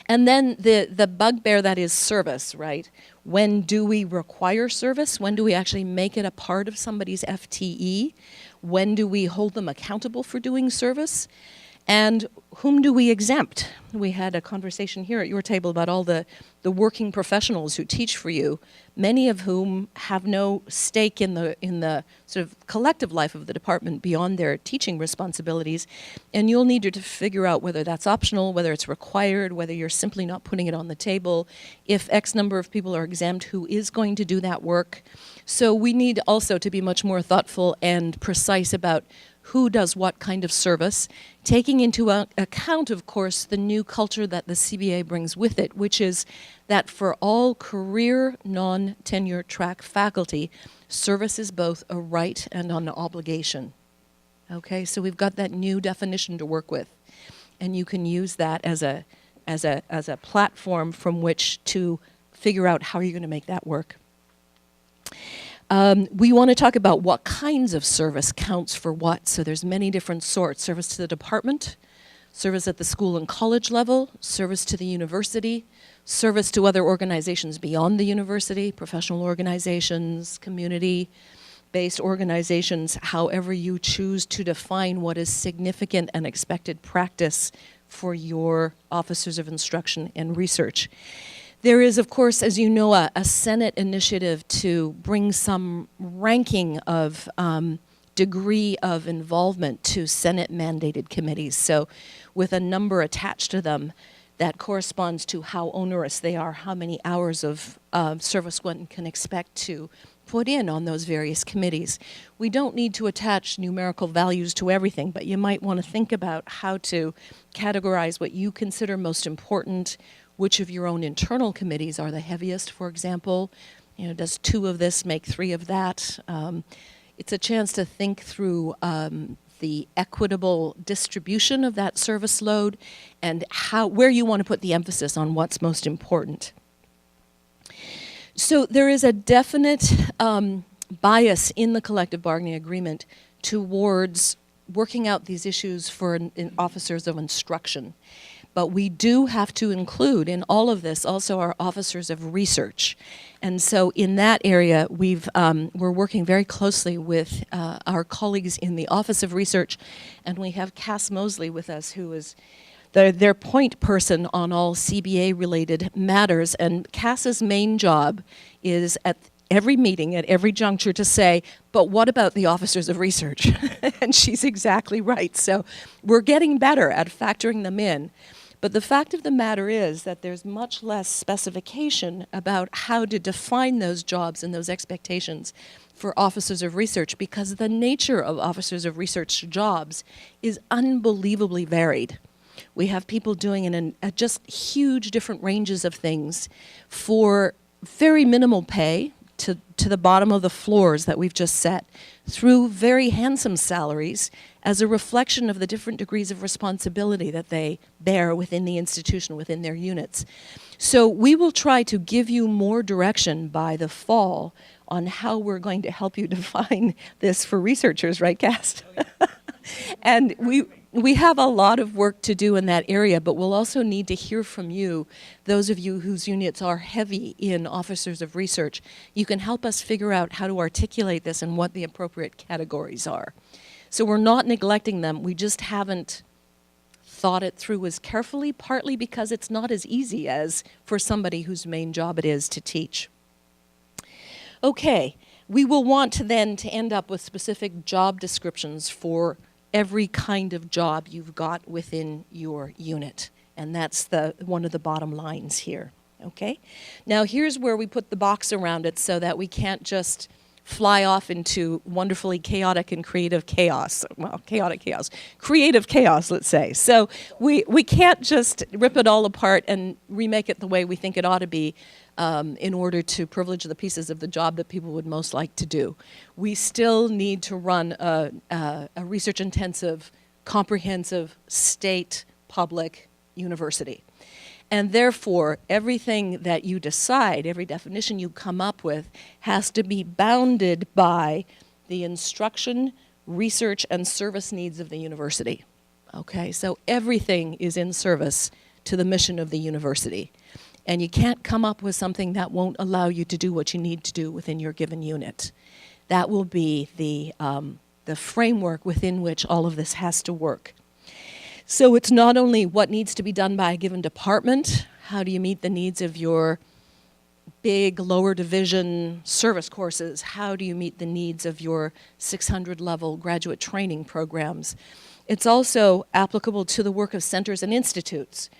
And then the bugbear that is service, right? When do we require service? When do we actually make it a part of somebody's FTE? When do we hold them accountable for doing service? And whom do we exempt? We had a conversation here at your table about all the working professionals who teach for you, many of whom have no stake in the sort of collective life of the department beyond their teaching responsibilities. And you'll need to figure out whether that's optional, whether it's required, whether you're simply not putting it on the table, if X number of people are exempt, who is going to do that work. So we need also to be much more thoughtful and precise about who does what kind of service, taking into account, of course, the new culture that the CBA brings with it, which is that for all career non-tenure track faculty, service is both a right and an obligation. Okay, so we've got that new definition to work with, and you can use that as a platform from which to figure out how you're going to make that work. We want to talk about what kinds of service counts for what. So there's many different sorts. Service to the department, service at the school and college level, service to the university, service to other organizations beyond the university, professional organizations, community, merit-based organizations, however you choose to define what is significant and expected practice for your officers of instruction and research. There is, of course, as you know, a Senate initiative to bring some ranking of degree of involvement to Senate-mandated committees. So with a number attached to them that corresponds to how onerous they are, how many hours of service one can expect to put in on those various committees. We don't need to attach numerical values to everything, but you might want to think about how to categorize what you consider most important, which of your own internal committees are the heaviest, for example. You know, does 2 of this make 3 of that? It's a chance to think through the equitable distribution of that service load and where you want to put the emphasis on what's most important. So there is a definite bias in the collective bargaining agreement towards working out these issues for officers of instruction. But we do have to include in all of this also our officers of research. And so in that area, we're working very closely with our colleagues in the Office of Research, and we have Cass Mosley with us, who is their point person on all CBA-related matters. And Cass's main job is at every meeting, at every juncture, to say, but what about the officers of research? And she's exactly right. So we're getting better at factoring them in. But the fact of the matter is that there's much less specification about how to define those jobs and those expectations for officers of research, because the nature of officers of research jobs is unbelievably varied. We have people doing in just huge different ranges of things for very minimal pay to the bottom of the floors that we've just set, through very handsome salaries as a reflection of the different degrees of responsibility that they bear within the institution, within their units. So we will try to give you more direction by the fall on how we're going to help you define this for researchers, right, Cass? And we have a lot of work to do in that area, but we'll also need to hear from you, those of you whose units are heavy in officers of research. You can help us figure out how to articulate this and what the appropriate categories are. So we're not neglecting them, we just haven't thought it through as carefully, partly because it's not as easy as for somebody whose main job it is to teach. Okay, we will want to then to end up with specific job descriptions for every kind of job you've got within your unit. And that's one of the bottom lines here, okay? Now here's where we put the box around it so that we can't just fly off into wonderfully chaotic and creative chaos. Well, chaotic chaos. Creative chaos, let's say. So we can't just rip it all apart and remake it the way we think it ought to be in order to privilege the pieces of the job that people would most like to do. We still need to run a research-intensive, comprehensive, state, public university. And therefore, everything that you decide, every definition you come up with, has to be bounded by the instruction, research, and service needs of the university. Okay, so everything is in service to the mission of the university. And you can't come up with something that won't allow you to do what you need to do within your given unit. That will be the framework within which all of this has to work. So it's not only what needs to be done by a given department, how do you meet the needs of your big lower division service courses, how do you meet the needs of your 600 level graduate training programs. It's also applicable to the work of centers and institutes.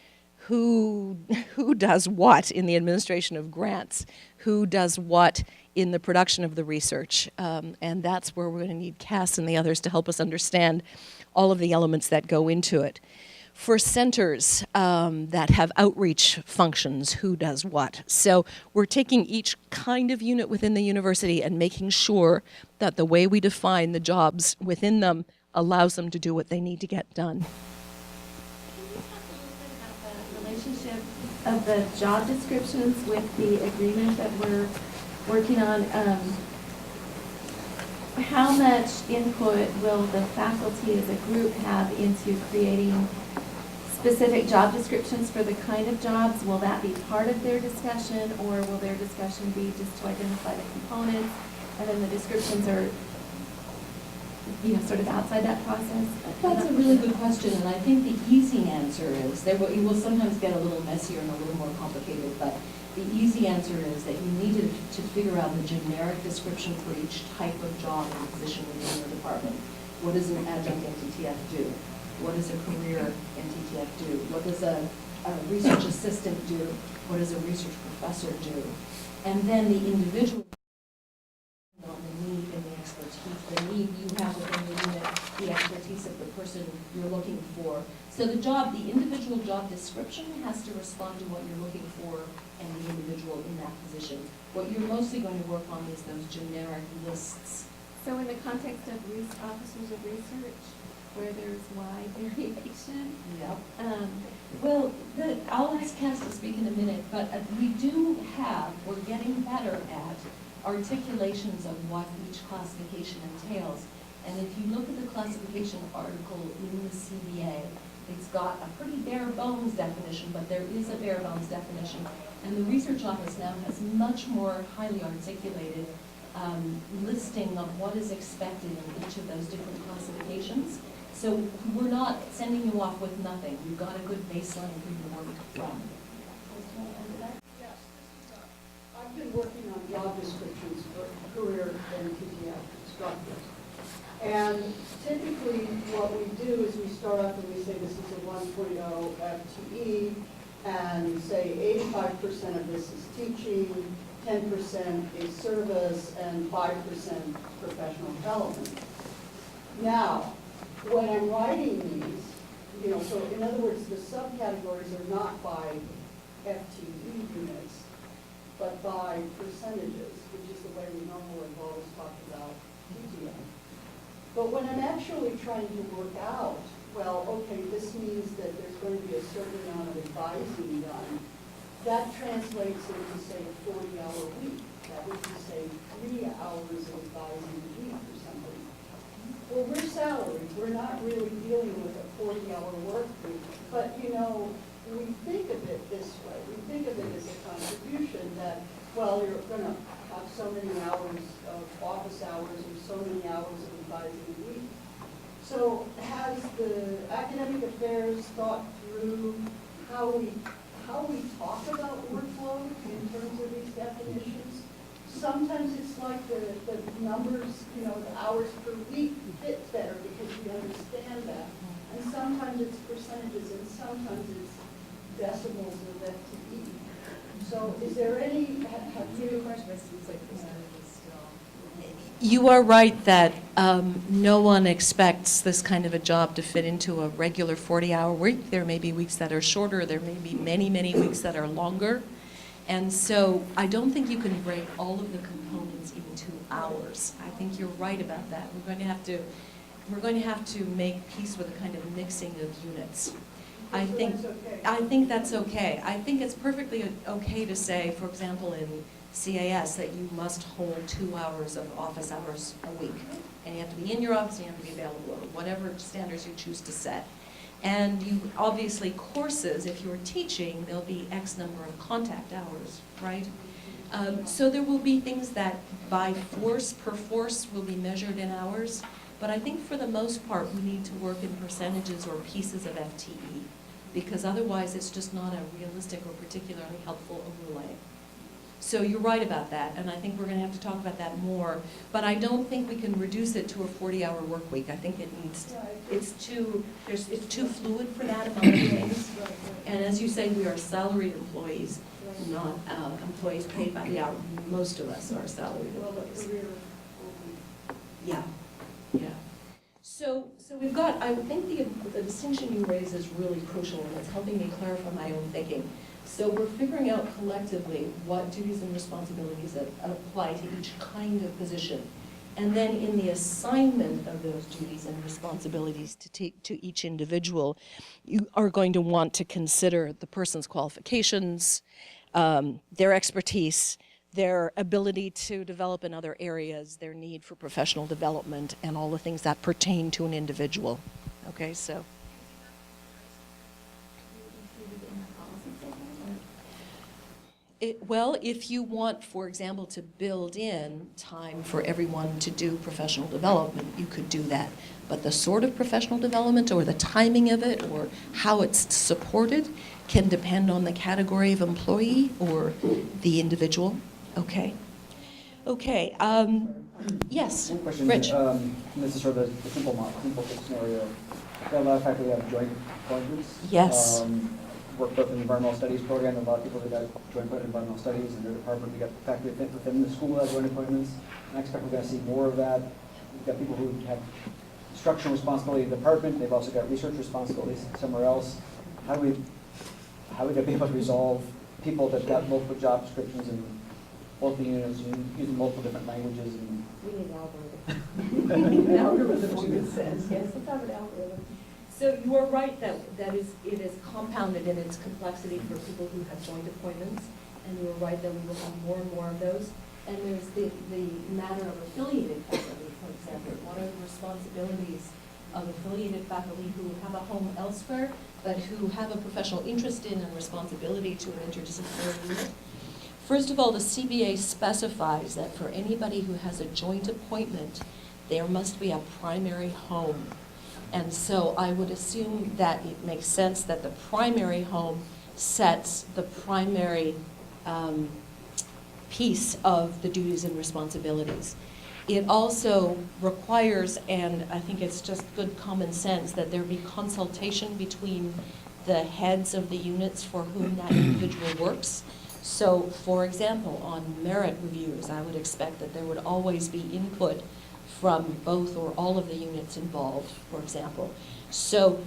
Who does what in the administration of grants? Who does what in the production of the research? And that's where we're going to need Cass and the others to help us understand all of the elements that go into it. For centers that have outreach functions, who does what? So we're taking each kind of unit within the university and making sure that the way we define the jobs within them allows them to do what they need to get done. Relationship of the job descriptions with the agreement that we're working on. How much input will the faculty as a group have into creating specific job descriptions for the kind of jobs? Will that be part of their discussion, or will their discussion be just to identify the components? and then the descriptions are, sort of outside that process? That's a really good question, and I think the easy answer is, it will sometimes get a little messier and a little more complicated, but the easy answer is that you need to figure out the generic description for each type of job and position within your department. What does an adjunct in TTF do? What does a career in TTF do? What does a research assistant do? What does a research professor do? And then the individual on the need and the expertise, the need you have within the unit, the expertise of the person you're looking for. So the individual job description has to respond to what you're looking for and the individual in that position. What you're mostly going to work on is those generic lists. So in the context of officers of research, where there's wide variation? Yep. Well, I'll ask Cass to speak in a minute, but we're getting better at articulations of what each classification entails. And if you look at the classification article in the CBA, it's got a pretty bare bones definition, but there is a bare bones definition. And the research office now has much more highly articulated listing of what is expected in each of those different classifications. So we're not sending you off with nothing. You've got a good baseline for you to work from. Yes, I've been working on job descriptions for career and TTF instructors. And typically what we do is we start off and we say this is a 1.0 FTE, and say 85% of this is teaching, 10% is service, and 5% professional development. Now, when I'm writing these, so in other words, the subcategories are not by FTE units, but by percentages, which is the way we normally have always talked about TTM. But when I'm actually trying to work out, well, okay, this means that there's going to be a certain amount of advising done, that translates into, say, a 40-hour week. That would be, say, 3 hours of advising a week or something. Well, we're salaried. We're not really dealing with a 40-hour work week. But, we think of it this way. We think of it as a contribution that, well, you're going to have so many hours of office hours or so many hours of advising a week. So has the academic affairs thought through how we talk about workload in terms of these definitions? Sometimes it's like the numbers, the hours per week fit better because we understand that. And sometimes it's percentages, and sometimes it's decimals of FTE. So is there any, have you? You are right that no one expects this kind of a job to fit into a regular 40-hour week. There may be weeks that are shorter. There may be many, many weeks that are longer. And so I don't think you can break all of the components into hours. I think you're right about that. We're going to have to make peace with a kind of mixing of units. I think that's okay. I think it's perfectly okay to say, for example, in CAS that you must hold 2 hours of office hours a week. And you have to be in your office, and you have to be available, or whatever standards you choose to set. And you obviously, courses, if you're teaching, there'll be X number of contact hours, right? So there will be things that by force, per force, will be measured in hours. But I think for the most part, we need to work in percentages or pieces of FTE, because otherwise it's just not a realistic or particularly helpful overlay. So you're right about that, and I think we're going to have to talk about that more. But I don't think we can reduce it to a 40-hour work week. I think it needs, it's too fluid for that amount of things. And as you say, we are salaried employees, not employees paid by the hour. Most of us are salaried employees. Yeah, yeah. So we've got, I think the distinction you raise is really crucial, and it's helping me clarify my own thinking. So we're figuring out collectively what duties and responsibilities that apply to each kind of position. And then in the assignment of those duties and responsibilities to each individual, you are going to want to consider the person's qualifications, their expertise, their ability to develop in other areas, their need for professional development, and all the things that pertain to an individual. Okay, so. Well, if you want, for example, to build in time for everyone to do professional development, you could do that. But the sort of professional development or the timing of it or how it's supported can depend on the category of employee or the individual. Okay. Okay. Yes, One question. Rich. This is sort of the simple scenario. A lot of faculty have joint appointments. Yes. Work both in the environmental studies program. A lot of people that got joint appointment in environmental studies in their department. We got faculty within the school that have joint appointments. And I expect we're going to see more of that. We've got people who have instructional responsibility in the department. They've also got research responsibilities somewhere else. How are we going to be able to resolve people that got multiple job descriptions in multiple units using multiple different languages? And we need an algorithm. We need an algorithm, she says. Yes, let's have an algorithm. So you are right that it is compounded in its complexity for people who have joint appointments, and you are right that we will have more and more of those. And there's the matter of affiliated faculty, for example. What are the responsibilities of affiliated faculty who have a home elsewhere, but who have a professional interest in and responsibility to an interdisciplinary unit? First of all, the CBA specifies that for anybody who has a joint appointment, there must be a primary home. And so I would assume that it makes sense that the primary home sets the primary piece of the duties and responsibilities. It also requires, and I think it's just good common sense, that there be consultation between the heads of the units for whom that individual works. So, for example, on merit reviews, I would expect that there would always be input from both or all of the units involved, for example. So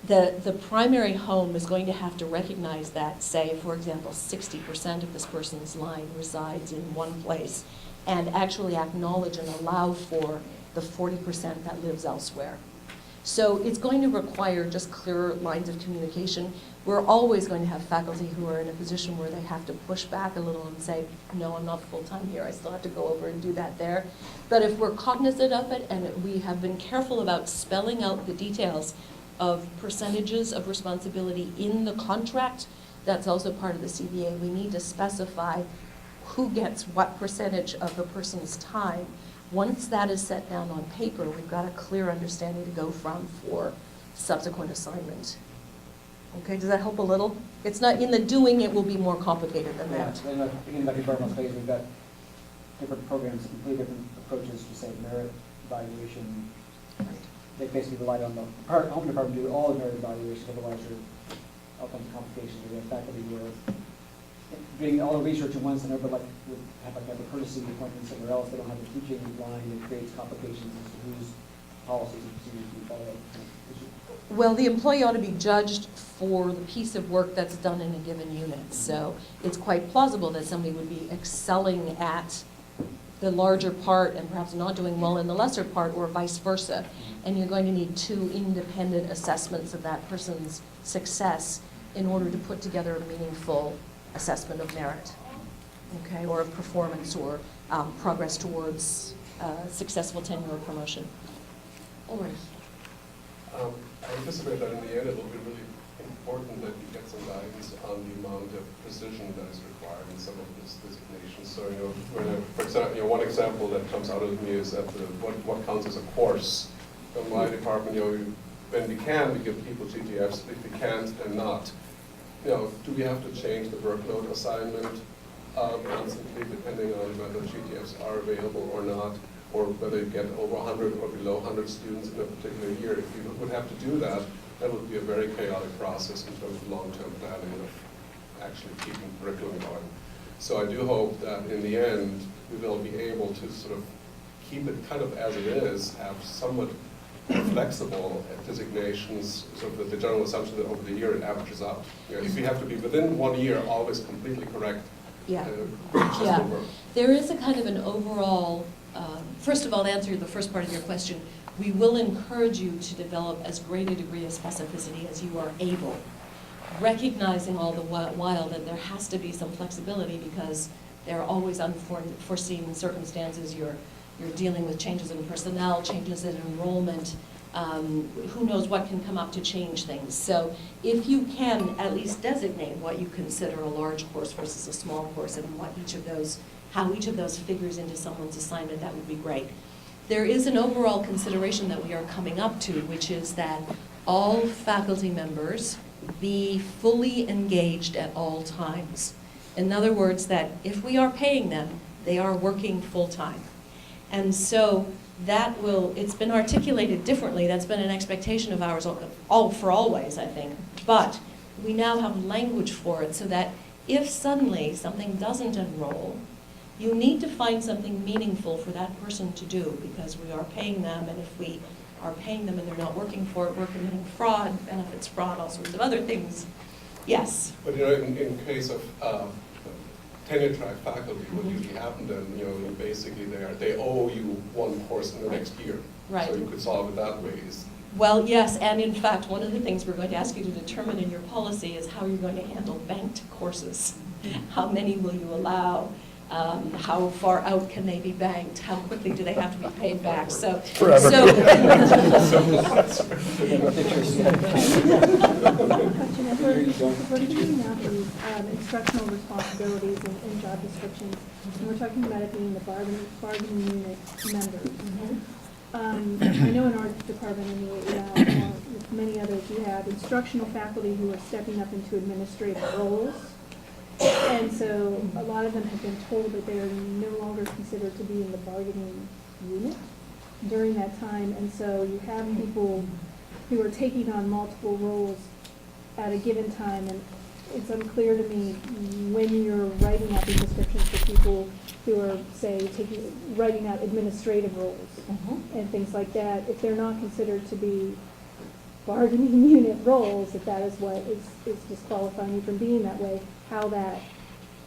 the primary home is going to have to recognize that, say, for example, 60% of this person's line resides in one place, and actually acknowledge and allow for the 40% that lives elsewhere. So it's going to require just clearer lines of communication. We're always going to have faculty who are in a position where they have to push back a little and say, no, I'm not full-time here, I still have to go over and do that there. But if we're cognizant of it and we have been careful about spelling out the details of percentages of responsibility in the contract, that's also part of the CBA. We need to specify who gets what percentage of the person's time. Once that is set down on paper, we've got a clear understanding to go from for subsequent assignment. Okay, does that help a little? It's not, in the doing, it will be more complicated than that. Yeah, thinking about the environmental studies, we've got different programs, completely different approaches to, say, merit evaluation. They basically relied on the home department to do all the merit evaluation, otherwise there all kinds of complications. We have faculty who are doing all the research in one center, but would have a courtesy appointment somewhere else. They don't have a teaching line. It creates complications as to whose policies and procedures we follow. Well, the employee ought to be judged for the piece of work that's done in a given unit. So it's quite plausible that somebody would be excelling at the larger part and perhaps not doing well in the lesser part, or vice versa. And you're going to need two independent assessments of that person's success in order to put together a meaningful assessment of merit, okay, or of performance, or progress towards successful tenure or promotion. Ulrich. I anticipate that in the end it will be really important that you get some guidance on the amount of precision that is required in some of these designations. So, for example, one example that comes out of me is that what counts as a course. In my department, when we can, we give people GTFs. If we can't, then not. Do we have to change the workload assignment constantly, depending on whether GTFs are available or not, or whether you get over 100 or below 100 students in a particular year? If you would have to do that, that would be a very chaotic process in terms of long-term planning of actually keeping curriculum going. So I do hope that in the end, we will be able to sort of keep it kind of as it is, have somewhat flexible designations, sort of the general assumption that over the year it averages out. If we have to be within 1 year always completely correct, yeah. Yeah. There is a kind of an overall, first of all, to answer the first part of your question, we will encourage you to develop as great a degree of specificity as you are able, recognizing all the while that there has to be some flexibility because there are always unforeseen circumstances. You're dealing with changes in personnel, changes in enrollment, Who knows what can come up to change things. So if you can at least designate what you consider a large course versus a small course and what how each of those figures into someone's assignment, that would be great. There is an overall consideration that we are coming up to, which is that all faculty members be fully engaged at all times. In other words, that if we are paying them, they are working full-time. And so it's been articulated differently. That's been an expectation of ours for always, I think. But we now have language for it so that if suddenly something doesn't enroll, you need to find something meaningful for that person to do, because we are paying them, and if we are paying them and they're not working for it, we're committing fraud, benefits fraud, all sorts of other things. Yes? But in case of tenure track faculty, what usually happens then, basically they owe you one course in the next year. Right. So you could solve it that way. Well, yes, and in fact, one of the things we're going to ask you to determine in your policy is how you're going to handle banked courses. How many will you allow? How far out can they be banked? How quickly do they have to be paid back? Forever. We're talking about these instructional responsibilities and job descriptions, and we're talking about it being the bargaining unit members. I know in our department and with many others, you have instructional faculty who are stepping up into administrative roles. And so a lot of them have been told that they are no longer considered to be in the bargaining unit during that time. And so you have people who are taking on multiple roles at a given time. And it's unclear to me when you're writing out these descriptions for people who are, say, writing out administrative roles and things like that, if they're not considered to be bargaining unit roles, if that is what is disqualifying you from being that way, how that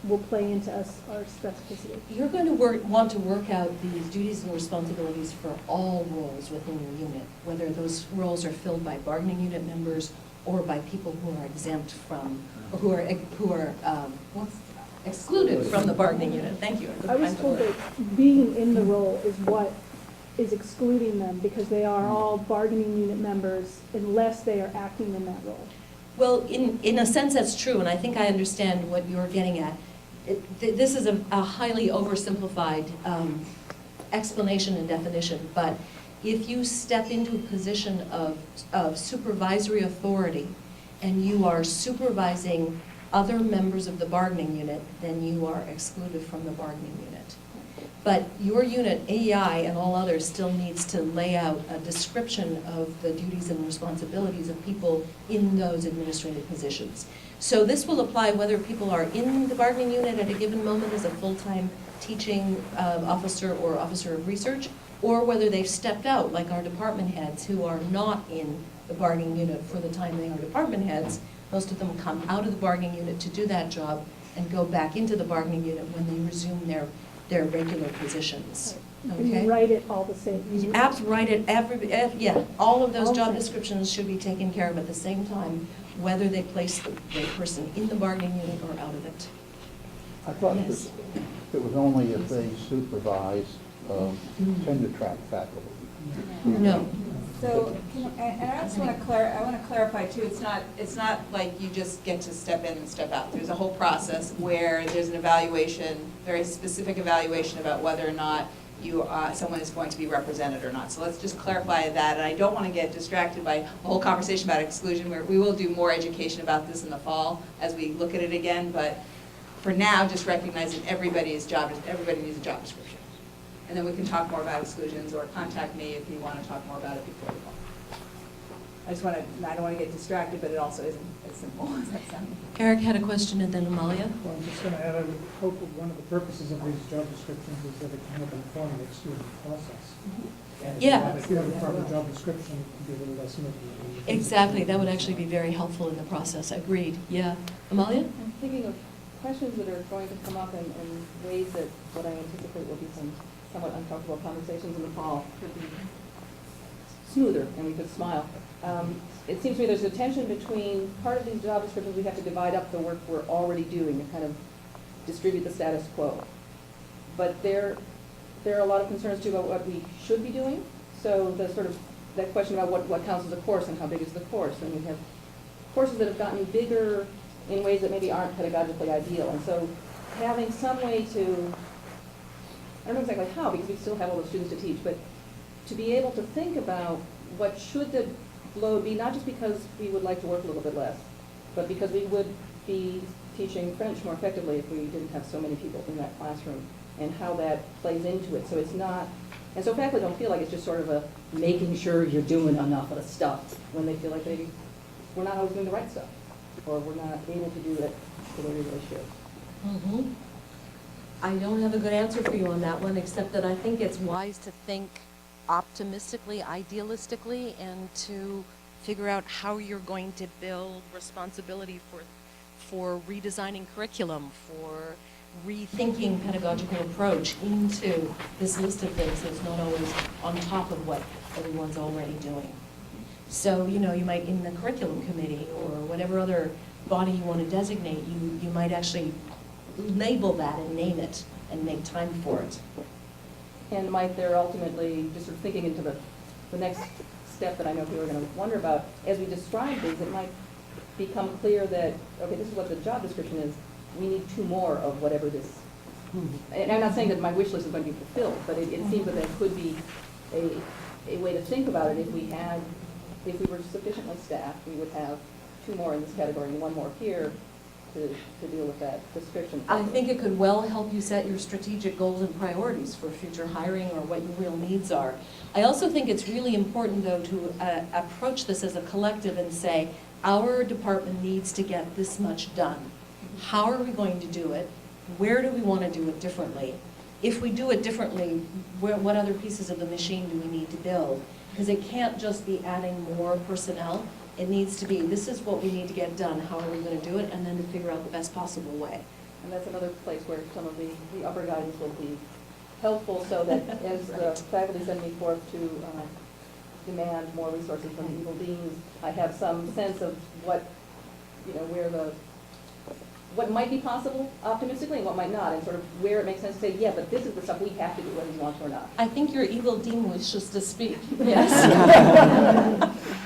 will play into our specificity. You're going to want to work out these duties and responsibilities for all roles within your unit, whether those roles are filled by bargaining unit members or by people who are exempt from, or who are excluded from the bargaining unit. Thank you. I was told that being in the role is what is excluding them, because they are all bargaining unit members unless they are acting in that role. Well, in a sense, that's true, and I think I understand what you're getting at. This is a highly oversimplified explanation and definition, but if you step into a position of supervisory authority and you are supervising other members of the bargaining unit, then you are excluded from the bargaining unit. But your unit, AEI, and all others still needs to lay out a description of the duties and responsibilities of people in those administrative positions. So this will apply whether people are in the bargaining unit at a given moment as a full-time teaching officer or officer of research, or whether they've stepped out, like our department heads who are not in the bargaining unit for the time they are department heads. Most of them come out of the bargaining unit to do that job and go back into the bargaining unit when they resume their regular positions. Okay. And you write it all the same. Write it yeah. All of those job descriptions should be taken care of at the same time, whether they place the person in the bargaining unit or out of it. I thought that it was only if they supervise tenure track faculty. No. So, and I just want to clarify too. It's not like you just get to step in and step out. There's a whole process where there's an evaluation, very specific evaluation about whether or not someone is going to be represented or not. So let's just clarify that. And I don't want to get distracted by a whole conversation about exclusion. Where we will do more education about this in the fall as we look at it again. But for now, just recognizing everybody needs a job description. And then we can talk more about exclusions, or contact me if you want to talk more about it before the fall. I don't want to get distracted, but it also isn't as simple as that sounds. Eric had a question, and then Amalia. Well, I'm just going to add, I would hope that one of the purposes of these job descriptions is that it can help inform the exclusion process. And if you have a proper job description, it can be a little less miserable. Exactly, that would actually be very helpful in the process. Agreed. Yeah. Amalia? I'm thinking of questions that are going to come up in ways that what I anticipate will be some somewhat uncomfortable conversations in the fall could be smoother and we could smile. It seems to me there's a tension between part of these job descriptions we have to divide up the work we're already doing and kind of distribute the status quo. But there are a lot of concerns too about what we should be doing. So the sort of that question about what counts as a course and how big is the course. And we have courses that have gotten bigger in ways that maybe aren't pedagogically ideal. And so having some way to, I don't know exactly how, because we still have all the students to teach, but to be able to think about what should the load be, not just because we would like to work a little bit less, but because we would be teaching French more effectively if we didn't have so many people in that classroom, and how that plays into it. So it's not, and so faculty don't feel like it's just sort of a making sure you're doing enough of the stuff when they feel like we're not always doing the right stuff, or we're not able to do it the way we really should. Mm-hmm. I don't have a good answer for you on that one, except that I think it's wise to think optimistically, idealistically, and to figure out how you're going to build responsibility for redesigning curriculum, for rethinking pedagogical approach into this list of things that's not always on top of what everyone's already doing. So, you know, you might, in the curriculum committee or whatever other body you want to designate, you might actually label that and name it and make time for it. And might there ultimately, just sort of thinking into the next step that I know people are going to wonder about, as we describe these, it might become clear that, okay, this is what the job description is, we need 2 more of whatever this, and I'm not saying that my wish list is going to be fulfilled, but it seems that there could be a way to think about it. If we were sufficiently staffed, we would have 2 more in this category and 1 more here to deal with that description. I think it could well help you set your strategic goals and priorities for future hiring or what your real needs are. I also think it's really important, though, to approach this as a collective and say, our department needs to get this much done. How are we going to do it? Where do we want to do it differently? If we do it differently, what other pieces of the machine do we need to build? Because it can't just be adding more personnel. It needs to be, this is what we need to get done, how are we going to do it, and then to figure out the best possible way. And that's another place where some of the upper guidance will be helpful, so that as the faculty send me forth to demand more resources from the evil deans, I have some sense of what, you know, what might be possible optimistically and what might not, and sort of where it makes sense to say, yeah, but this is the stuff we have to do whether you want to or not. I think your evil dean wishes to speak. Yes.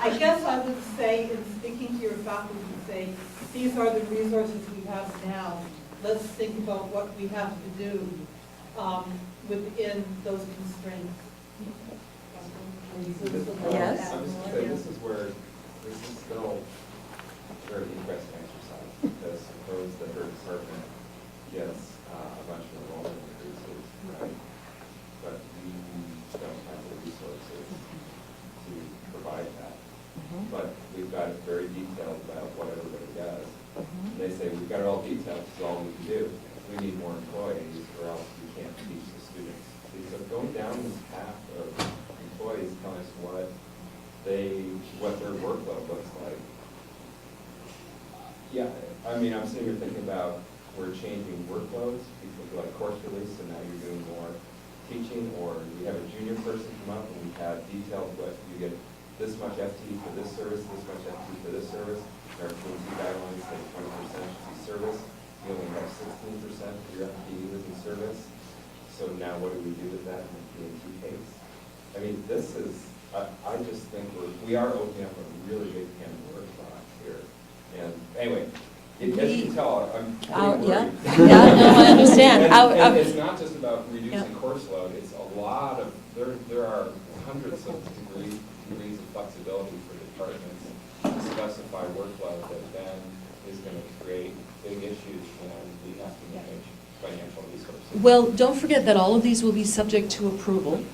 I guess I would say, in speaking to your faculty, say, these are the resources we have now. Let's think about what we have to do within those constraints. Yes? I was going to say, this is where this is still a very interesting exercise, because suppose that her department gets a bunch of enrollment increases, right? But we don't have the resources to provide that. But we've got it very detailed about what everybody does. They say, we've got it all detailed, this is all we can do. We need more employees, or else we can't teach the students. So going down this path of employees telling us what their workload looks like. Yeah, I mean, I'm sitting here thinking about, we're changing workloads, because like course release, and now you're doing more teaching, or we have a junior person come up and we have detailed what you get this much FT for this service, this much FT for this service. Our PNT guidelines say 20% should be service. You only have 16% of your FTE within service. So now what do we do with that in the PNT case? I mean, this is, I just think we are opening up a really big can of worms here. And anyway, as you can tell, I'm pretty worried. Yeah, no, I understand. and it's not just about reducing course load. It's a lot of, there are hundreds of degrees of flexibility for departments to specify workload that then is going to create big issues when we have to manage financial resources. Well, don't forget that all of these will be subject to approval,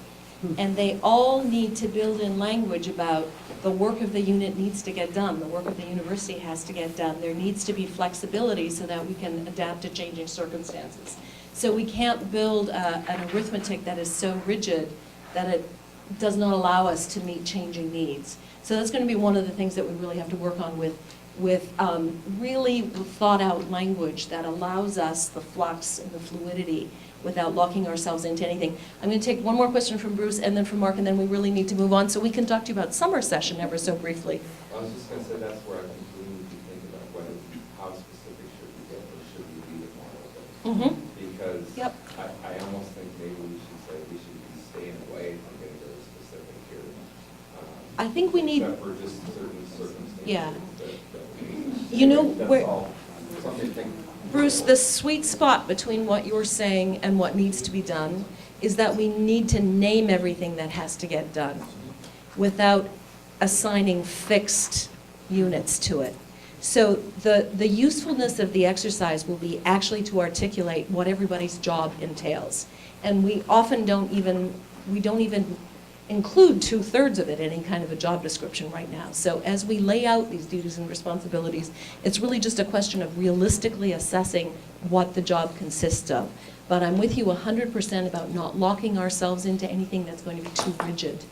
and they all need to build in language about the work of the unit needs to get done, the work of the university has to get done. There needs to be flexibility so that we can adapt to changing circumstances. So we can't build an arithmetic that is so rigid that it does not allow us to meet changing needs. So that's going to be one of the things that we really have to work on with really thought out language that allows us the flux and the fluidity without locking ourselves into anything. I'm going to take one more question from Bruce and then from Mark, and then we really need to move on so we can talk to you about summer session ever so briefly. I was just going to say that's where I think we need to think about how specific should we get, or should we leave it more open? Because I almost think maybe we should say we should be staying away from getting very specific here. I think we need, Except for just certain circumstances. yeah. that- You know, That's where, all. Something to think. Bruce, the sweet spot between what you're saying and what needs to be done is that we need to name everything that has to get done without assigning fixed units to it. So the usefulness of the exercise will be actually to articulate what everybody's job entails. And we often don't even include 2/3 of it in any kind of a job description right now. So as we lay out these duties and responsibilities, it's really just a question of realistically assessing what the job consists of. But I'm with you 100% about not locking ourselves into anything that's going to be too rigid.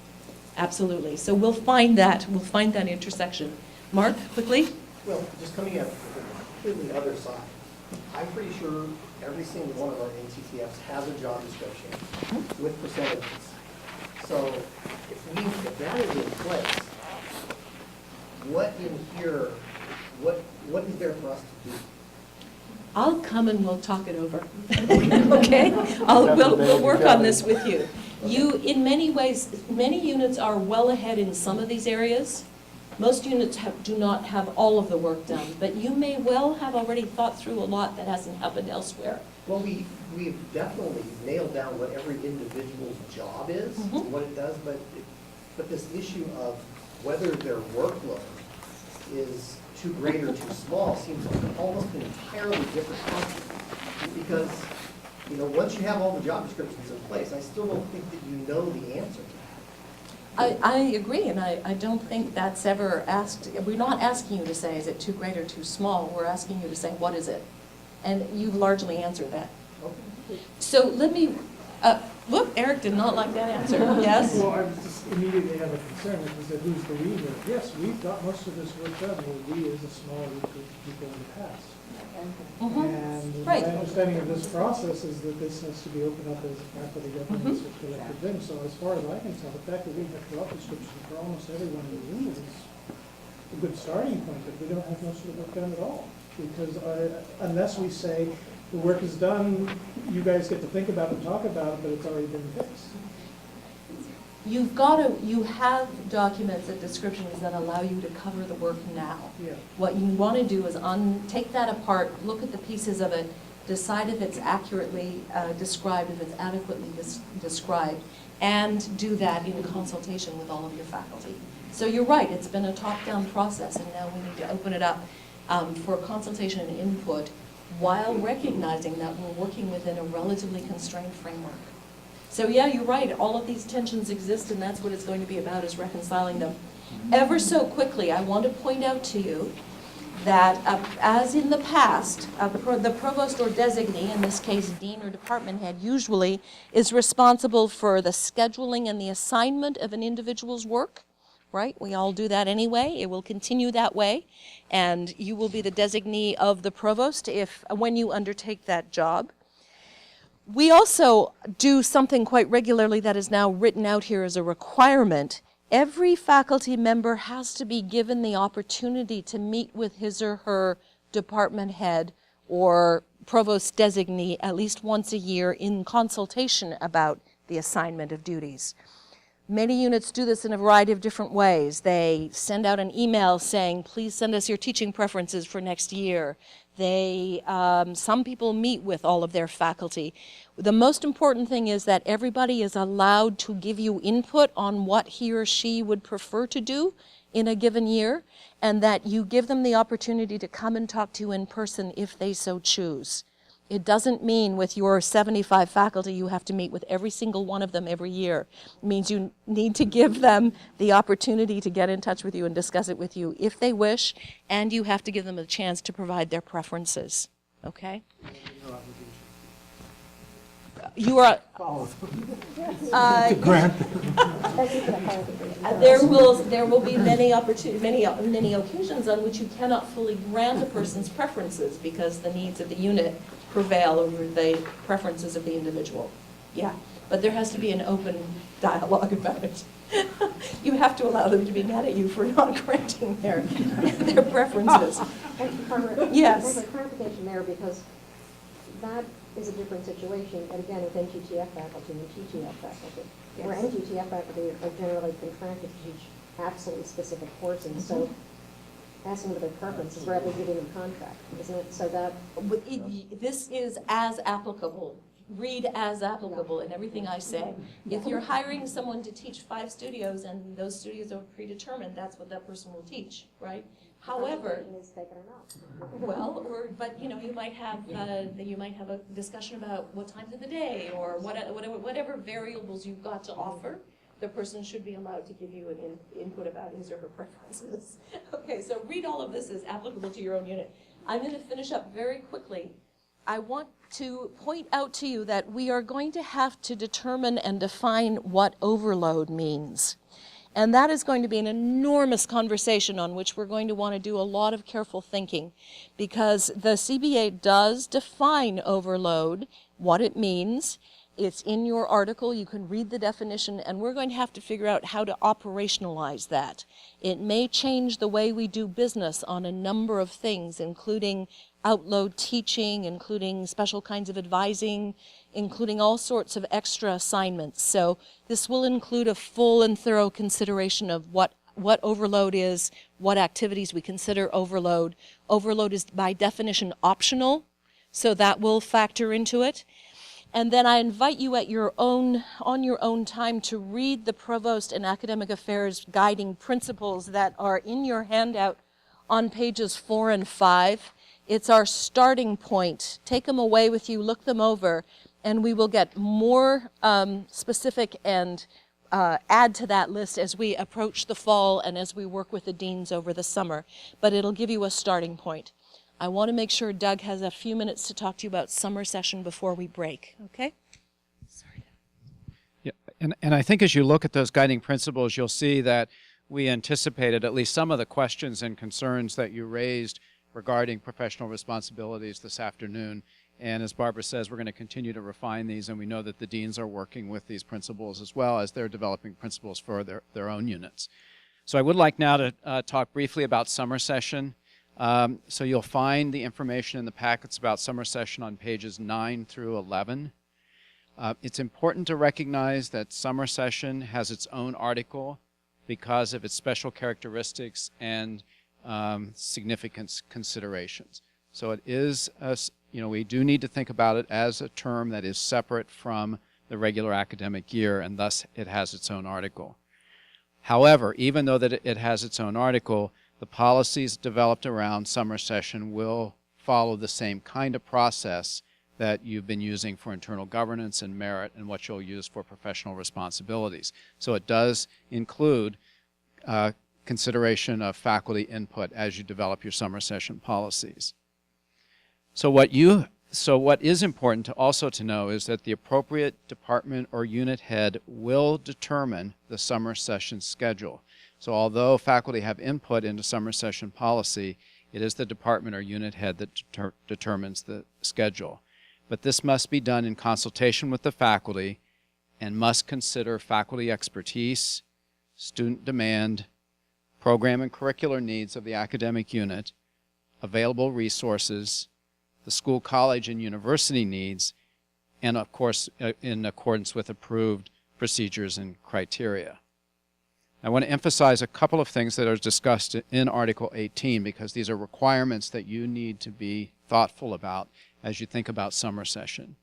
Absolutely. So we'll find that intersection. Mark, quickly? Well, just coming at the completely other side, I'm pretty sure every single one of our NCTFs has a job description with percentages. So if that is in place, what in here, what is there for us to do? I'll come and we'll talk it over. Okay? We'll work on this with you. You, in many ways, many units are well ahead in some of these areas. Most units do not have all of the work done, but you may well have already thought through a lot that hasn't happened elsewhere. Well, we've definitely nailed down what every individual's job is, and what it does, but this issue of whether their workload is too great or too small seems like almost an entirely different concept. Because, you know, once you have all the job descriptions in place, I still don't think that you know the answer to that. I agree, and I don't think that's ever asked. We're not asking you to say, is it too great or too small? We're asking you to say, what is it? And you've largely answered that. Okay. So let me, look, Eric did not like that answer. Yes? Well, I just immediately have a concern, which is that who's the we here? Yes, we've got most of this work done, well, we is a small group of people in the past. And my understanding of this process is that this has to be opened up as a faculty governance or collective thing. So as far as I can tell, the fact that we have job descriptions for almost everyone in the unit is a good starting point, but we don't have most of the work done at all. Because unless we say, the work is done, you guys get to think about it, talk about it, but it's already been fixed. You have documents and descriptions that allow you to cover the work now. Yeah. What you want to do is take that apart, look at the pieces of it, decide if it's accurately described, if it's adequately described, and do that in consultation with all of your faculty. So you're right, it's been a top-down process, and now we need to open it up for consultation and input while recognizing that we're working within a relatively constrained framework. So yeah, you're right, all of these tensions exist, and that's what it's going to be about, is reconciling them. Ever so quickly, I want to point out to you that as in the past, the provost or designee, in this case dean or department head, usually is responsible for the scheduling and the assignment of an individual's work. Right? We all do that anyway. It will continue that way. And you will be the designee of the provost when you undertake that job. We also do something quite regularly that is now written out here as a requirement. Every faculty member has to be given the opportunity to meet with his or her department head or provost designee at least once a year in consultation about the assignment of duties. Many units do this in a variety of different ways. They send out an email saying, please send us your teaching preferences for next year. Some people meet with all of their faculty. The most important thing is that everybody is allowed to give you input on what he or she would prefer to do in a given year, and that you give them the opportunity to come and talk to you in person if they so choose. It doesn't mean with your 75 faculty you have to meet with every single one of them every year. It means you need to give them the opportunity to get in touch with you and discuss it with you if they wish, and you have to give them a chance to provide their preferences. Okay? You are... there will be many occasions on which you cannot fully grant a person's preferences because the needs of the unit prevail over the preferences of the individual. Yeah, but there has to be an open dialogue about it. You have to allow them to be mad at you for not granting their preferences. Yes. There's a clarification there because that is a different situation, and again, with NTTF faculty and TTF faculty. Or NGTF faculty are generally contracted to teach absolutely specific courses, so asking what their preference is rather than giving them a contract, isn't it? So that This is as applicable. Read as applicable in everything I say. If you're hiring someone to teach 5 studios and those studios are predetermined, that's what that person will teach, right? However, well, but you know, you might have a discussion about what times of the day or whatever variables you've got to offer. The person should be allowed to give you an input about his or her preferences. Okay, so read all of this as applicable to your own unit. I'm going to finish up very quickly. I want to point out to you that we are going to have to determine and define what overload means. And that is going to be an enormous conversation on which we're going to want to do a lot of careful thinking, because the CBA does define overload, what it means. It's in your article. You can read the definition, and we're going to have to figure out how to operationalize that. It may change the way we do business on a number of things, including outload teaching, including special kinds of advising, including all sorts of extra assignments. So this will include a full and thorough consideration of what overload is, what activities we consider overload. Overload is by definition optional, so that will factor into it. And then I invite you on your own time to read the Provost and Academic Affairs guiding principles that are in your handout on pages 4 and 5. It's our starting point. Take them away with you, look them over, and we will get more specific and add to that list as we approach the fall and as we work with the deans over the summer. But it'll give you a starting point. I want to make sure Doug has a few minutes to talk to you about summer session before we break, okay? Sorry. Yeah, and I think as you look at those guiding principles, you'll see that we anticipated at least some of the questions and concerns that you raised regarding professional responsibilities this afternoon. And as Barbara says, we're going to continue to refine these, and we know that the deans are working with these principles as well as they're developing principles for their own units. So I would like now to talk briefly about summer session. So you'll find the information in the packets about summer session on pages 9 through 11. It's important to recognize that summer session has its own article because of its special characteristics and significant considerations. So it is, we do need to think about it as a term that is separate from the regular academic year, and thus it has its own article. However, even though that it has its own article, the policies developed around summer session will follow the same kind of process that you've been using for internal governance and merit and what you'll use for professional responsibilities. So it does include consideration of faculty input as you develop your summer session policies. So what is important also to know is that the appropriate department or unit head will determine the summer session schedule. So although faculty have input into summer session policy, it is the department or unit head that determines the schedule. But this must be done in consultation with the faculty and must consider faculty expertise, student demand, program and curricular needs of the academic unit, available resources, the school, college, and university needs, and of course in accordance with approved procedures and criteria. I want to emphasize a couple of things that are discussed in Article 18 because these are requirements that you need to be thoughtful about as you think about summer session.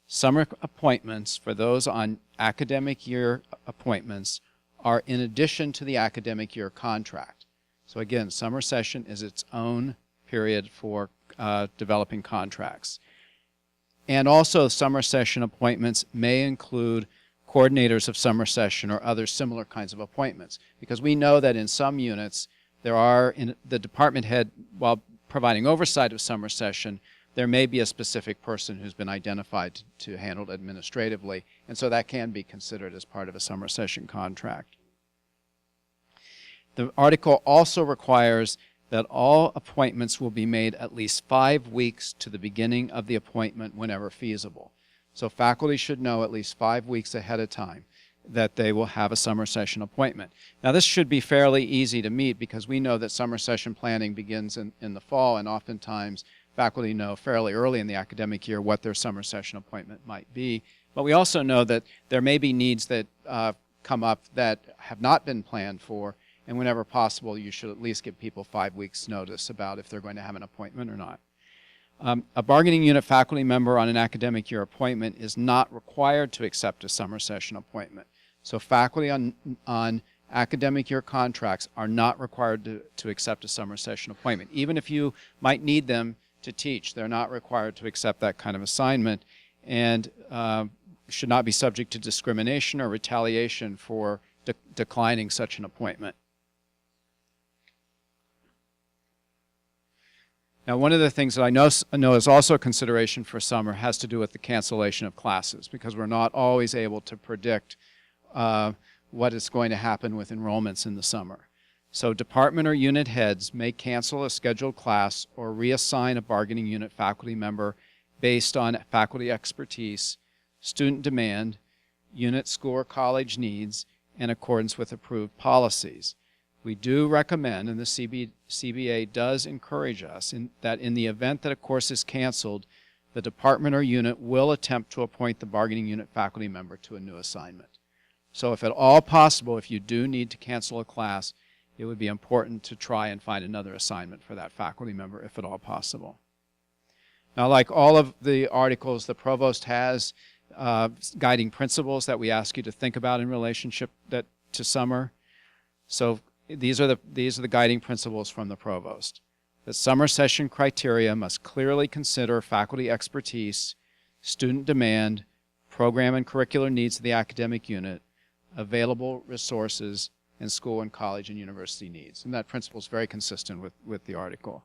Summer appointments for those on academic year appointments are in addition to the academic year contract. So again, summer session is its own period for developing contracts. And also summer session appointments may include coordinators of summer session or other similar kinds of appointments, because we know that in some units there are, in the department head, while providing oversight of summer session, there may be a specific person who's been identified to handle it administratively, and so that can be considered as part of a summer session contract. The article also requires that all appointments will be made at least 5 weeks to the beginning of the appointment whenever feasible. So faculty should know at least 5 weeks ahead of time that they will have a summer session appointment. Now this should be fairly easy to meet because we know that summer session planning begins in the fall, and oftentimes faculty know fairly early in the academic year what their summer session appointment might be, But we also know that there may be needs that come up that have not been planned for, and whenever possible, you should at least give people 5 weeks' notice about if they're going to have an appointment or not. A bargaining unit faculty member on an academic year appointment is not required to accept a summer session appointment. So faculty on academic year contracts are not required to accept a summer session appointment. Even if you might need them to teach, they're not required to accept that kind of assignment, and should not be subject to discrimination or retaliation for declining such an appointment. Now, one of the things that I know is also a consideration for summer has to do with the cancellation of classes, because we're not always able to predict what is going to happen with enrollments in the summer. So department or unit heads may cancel a scheduled class or reassign a bargaining unit faculty member based on faculty expertise, student demand, unit, school, or college needs, in accordance with approved policies. We do recommend, and the CBA does encourage us, that in the event that a course is canceled, the department or unit will attempt to appoint the bargaining unit faculty member to a new assignment. So if at all possible, if you do need to cancel a class, it would be important to try and find another assignment for that faculty member, if at all possible. Now, like all of the articles, the provost has guiding principles that we ask you to think about in relationship to summer. So these are the guiding principles from the provost. The summer session criteria must clearly consider faculty expertise, student demand, program and curricular needs of the academic unit, available resources, and school and college and university needs. And that principle is very consistent with the article.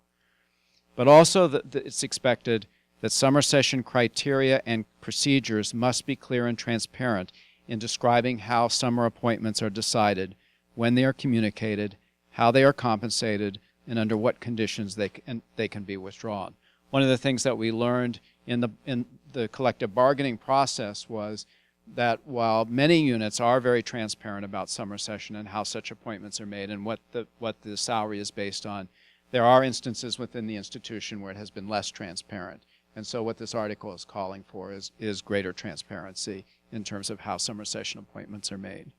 But also it's expected that summer session criteria and procedures must be clear and transparent in describing how summer appointments are decided, when they are communicated, how they are compensated, and under what conditions they can be withdrawn. One of the things that we learned in the collective bargaining process was that while many units are very transparent about summer session and how such appointments are made and what the salary is based on, there are instances within the institution where it has been less transparent. And so what this article is calling for is greater transparency in terms of how summer session appointments are made.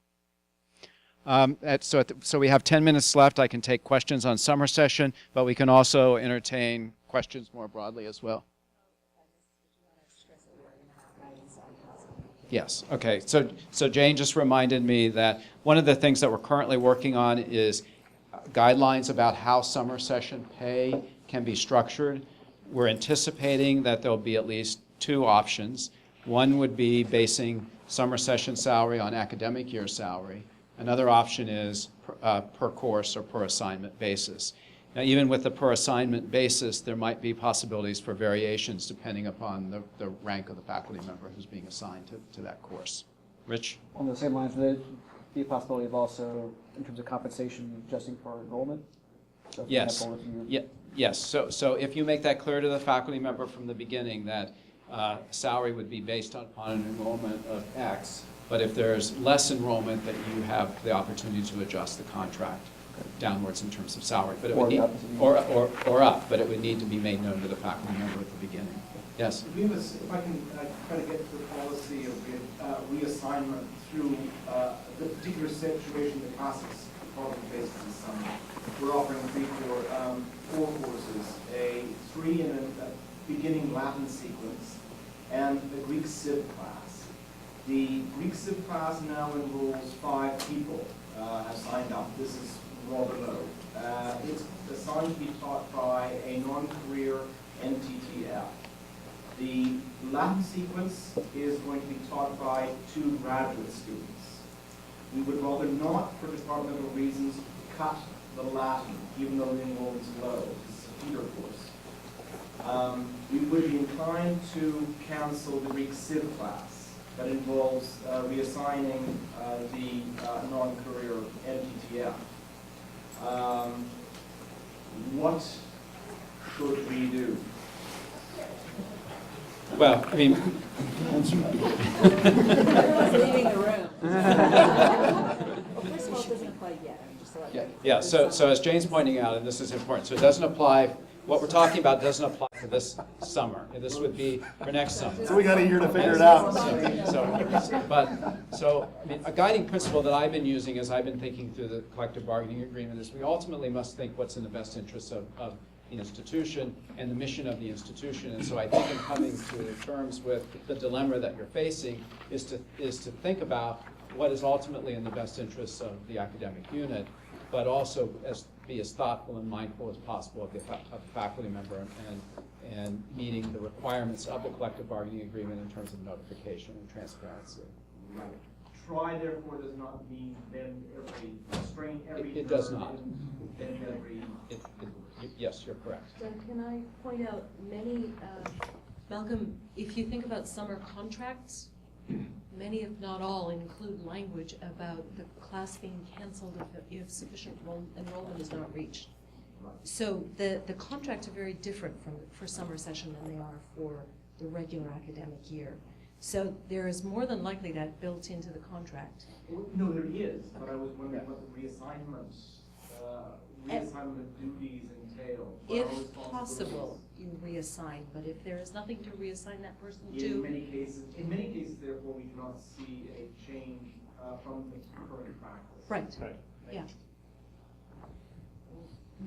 So we have 10 minutes left. I can take questions on summer session, but we can also entertain questions more broadly as well. Yes, okay. So Jane just reminded me that one of the things that we're currently working on is guidelines about how summer session pay can be structured. We're anticipating that there'll be at least 2 options. One would be basing summer session salary on academic year salary. Another option is per course or per assignment basis. Now, even with the per assignment basis, there might be possibilities for variations depending upon the rank of the faculty member who's being assigned to that course. Rich? On the same lines, would there be a possibility of also, in terms of compensation, adjusting for enrollment? So for Yes. example, Yes. So if you make that clear to the faculty member from the beginning that salary would be based upon an enrollment of X, but if there's less enrollment, that you have the opportunity to adjust the contract downwards in terms of salary. But it would need, or up, but it would need to be made known to the faculty member at the beginning. Yes? If I can try to get to the policy of reassignment through the particular situation the classes problem faces this summer. We're offering 4 courses, a 3 in a beginning Latin sequence, and a Greek Civ class. The Greek Civ class now enrolls 5 people have signed up. This is rather low. It's assigned to be taught by a non-career NTTF. The Latin sequence is going to be taught by 2 graduate students. We would rather not, for departmental reasons, cut the Latin, even though the enrollment is low. It's a feeder course. We would be inclined to cancel the Greek Civ class. That involves reassigning the non-career NTTF. What should we do? Well, I mean... Everyone's leaving the room. Well, first of all, it doesn't apply yet. I mean, just to let Yeah. So as Jane's pointing out, and this is important, so it doesn't apply what we're talking about doesn't apply to this summer. This would be for next summer. So we got a year to figure it out. So, I mean, a guiding principle that I've been using as I've been thinking through the collective bargaining agreement is we ultimately must think what's in the best interest of the institution and the mission of the institution. And so I think in coming to terms with the dilemma that you're facing is to think about what is ultimately in the best interests of the academic unit, but also be as thoughtful and mindful as possible of the faculty member and meeting the requirements of the collective bargaining agreement in terms of notification and transparency. Try, therefore, does not mean bend every, strain every. It does not. Bend every. Yes, you're correct. Can I point out many, Malcolm, if you think about summer contracts, many, if not all, include language about the class being canceled if sufficient enrollment is not reached. So the contracts are very different for summer session than they are for the regular academic year. So there is more than likely that built into the contract. No, there is, but I was wondering what the reassignment duties entail. If possible, you reassign, but if there is nothing to reassign that person to. In many cases, therefore, we do not see a change from the current practice. Right. Yeah.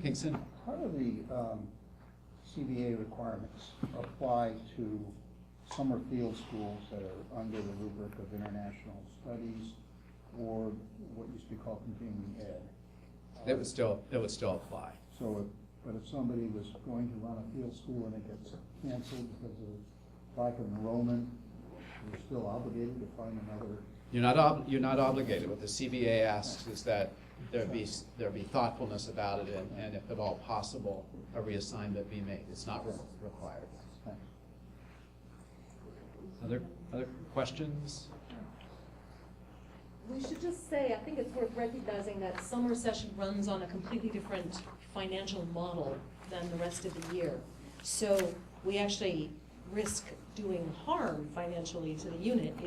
Kingston? Part of the CBA requirements apply to summer field schools that are under the rubric of international studies or what used to be called continuing ed. It would still apply. So, but if somebody was going to run a field school and it gets canceled because of lack of enrollment, you're still obligated to find another. You're not obligated. What the CBA asks is that there be thoughtfulness about it, and if at all possible, a reassignment be made. It's not required. Thanks. Other questions? We should just say, I think it's worth recognizing that summer session runs on a completely different financial model than the rest of the year. So we actually risk doing harm financially to the unit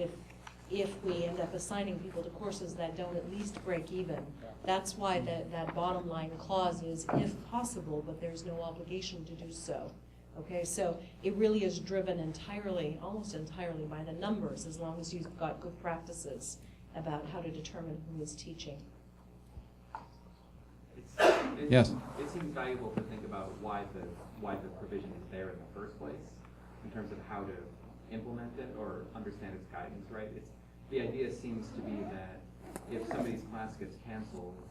if we end up assigning people to courses that don't at least break even. That's why that bottom line clause is if possible, but there's no obligation to do so. Okay, so it really is driven entirely, almost entirely by the numbers, as long as you've got good practices about how to determine who is teaching. Yes. It seems valuable to think about why the provision is there in the first place, in terms of how to implement it or understand its guidance, right? The idea seems to be that if somebody's class gets canceled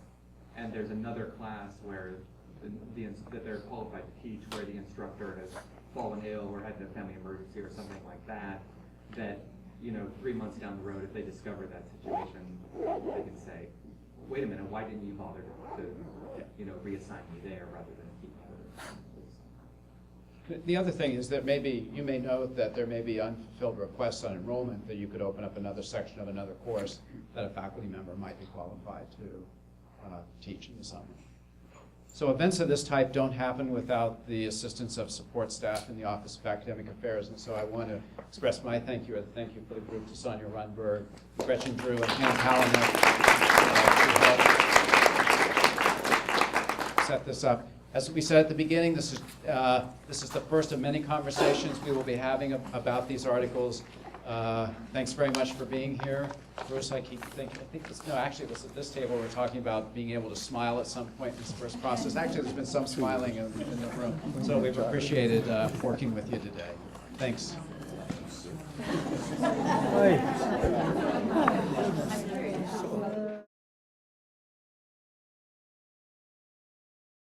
and there's another class where that they're qualified to teach, where the instructor has fallen ill or had a family emergency or something like that, that 3 months down the road, if they discover that situation, they can say, wait a minute, why didn't you bother to reassign me there rather than keep me? The other thing is that you may note that there may be unfulfilled requests on enrollment, that you could open up another section of another course that a faculty member might be qualified to teach in the summer. So events of this type don't happen without the assistance of support staff in the Office of Academic Affairs, and so I want to express my thank you for the group, to Sonia Runberg, Gretchen Drew, and Pam Hallinan to help set this up. As we said at the beginning, this is the first of many conversations we will be having about these articles. Thanks very much for being here. Bruce, I think this table we're talking about being able to smile at some point in this first process. Actually, there's been some smiling in the room, so we've appreciated working with you today. Thanks. Hi.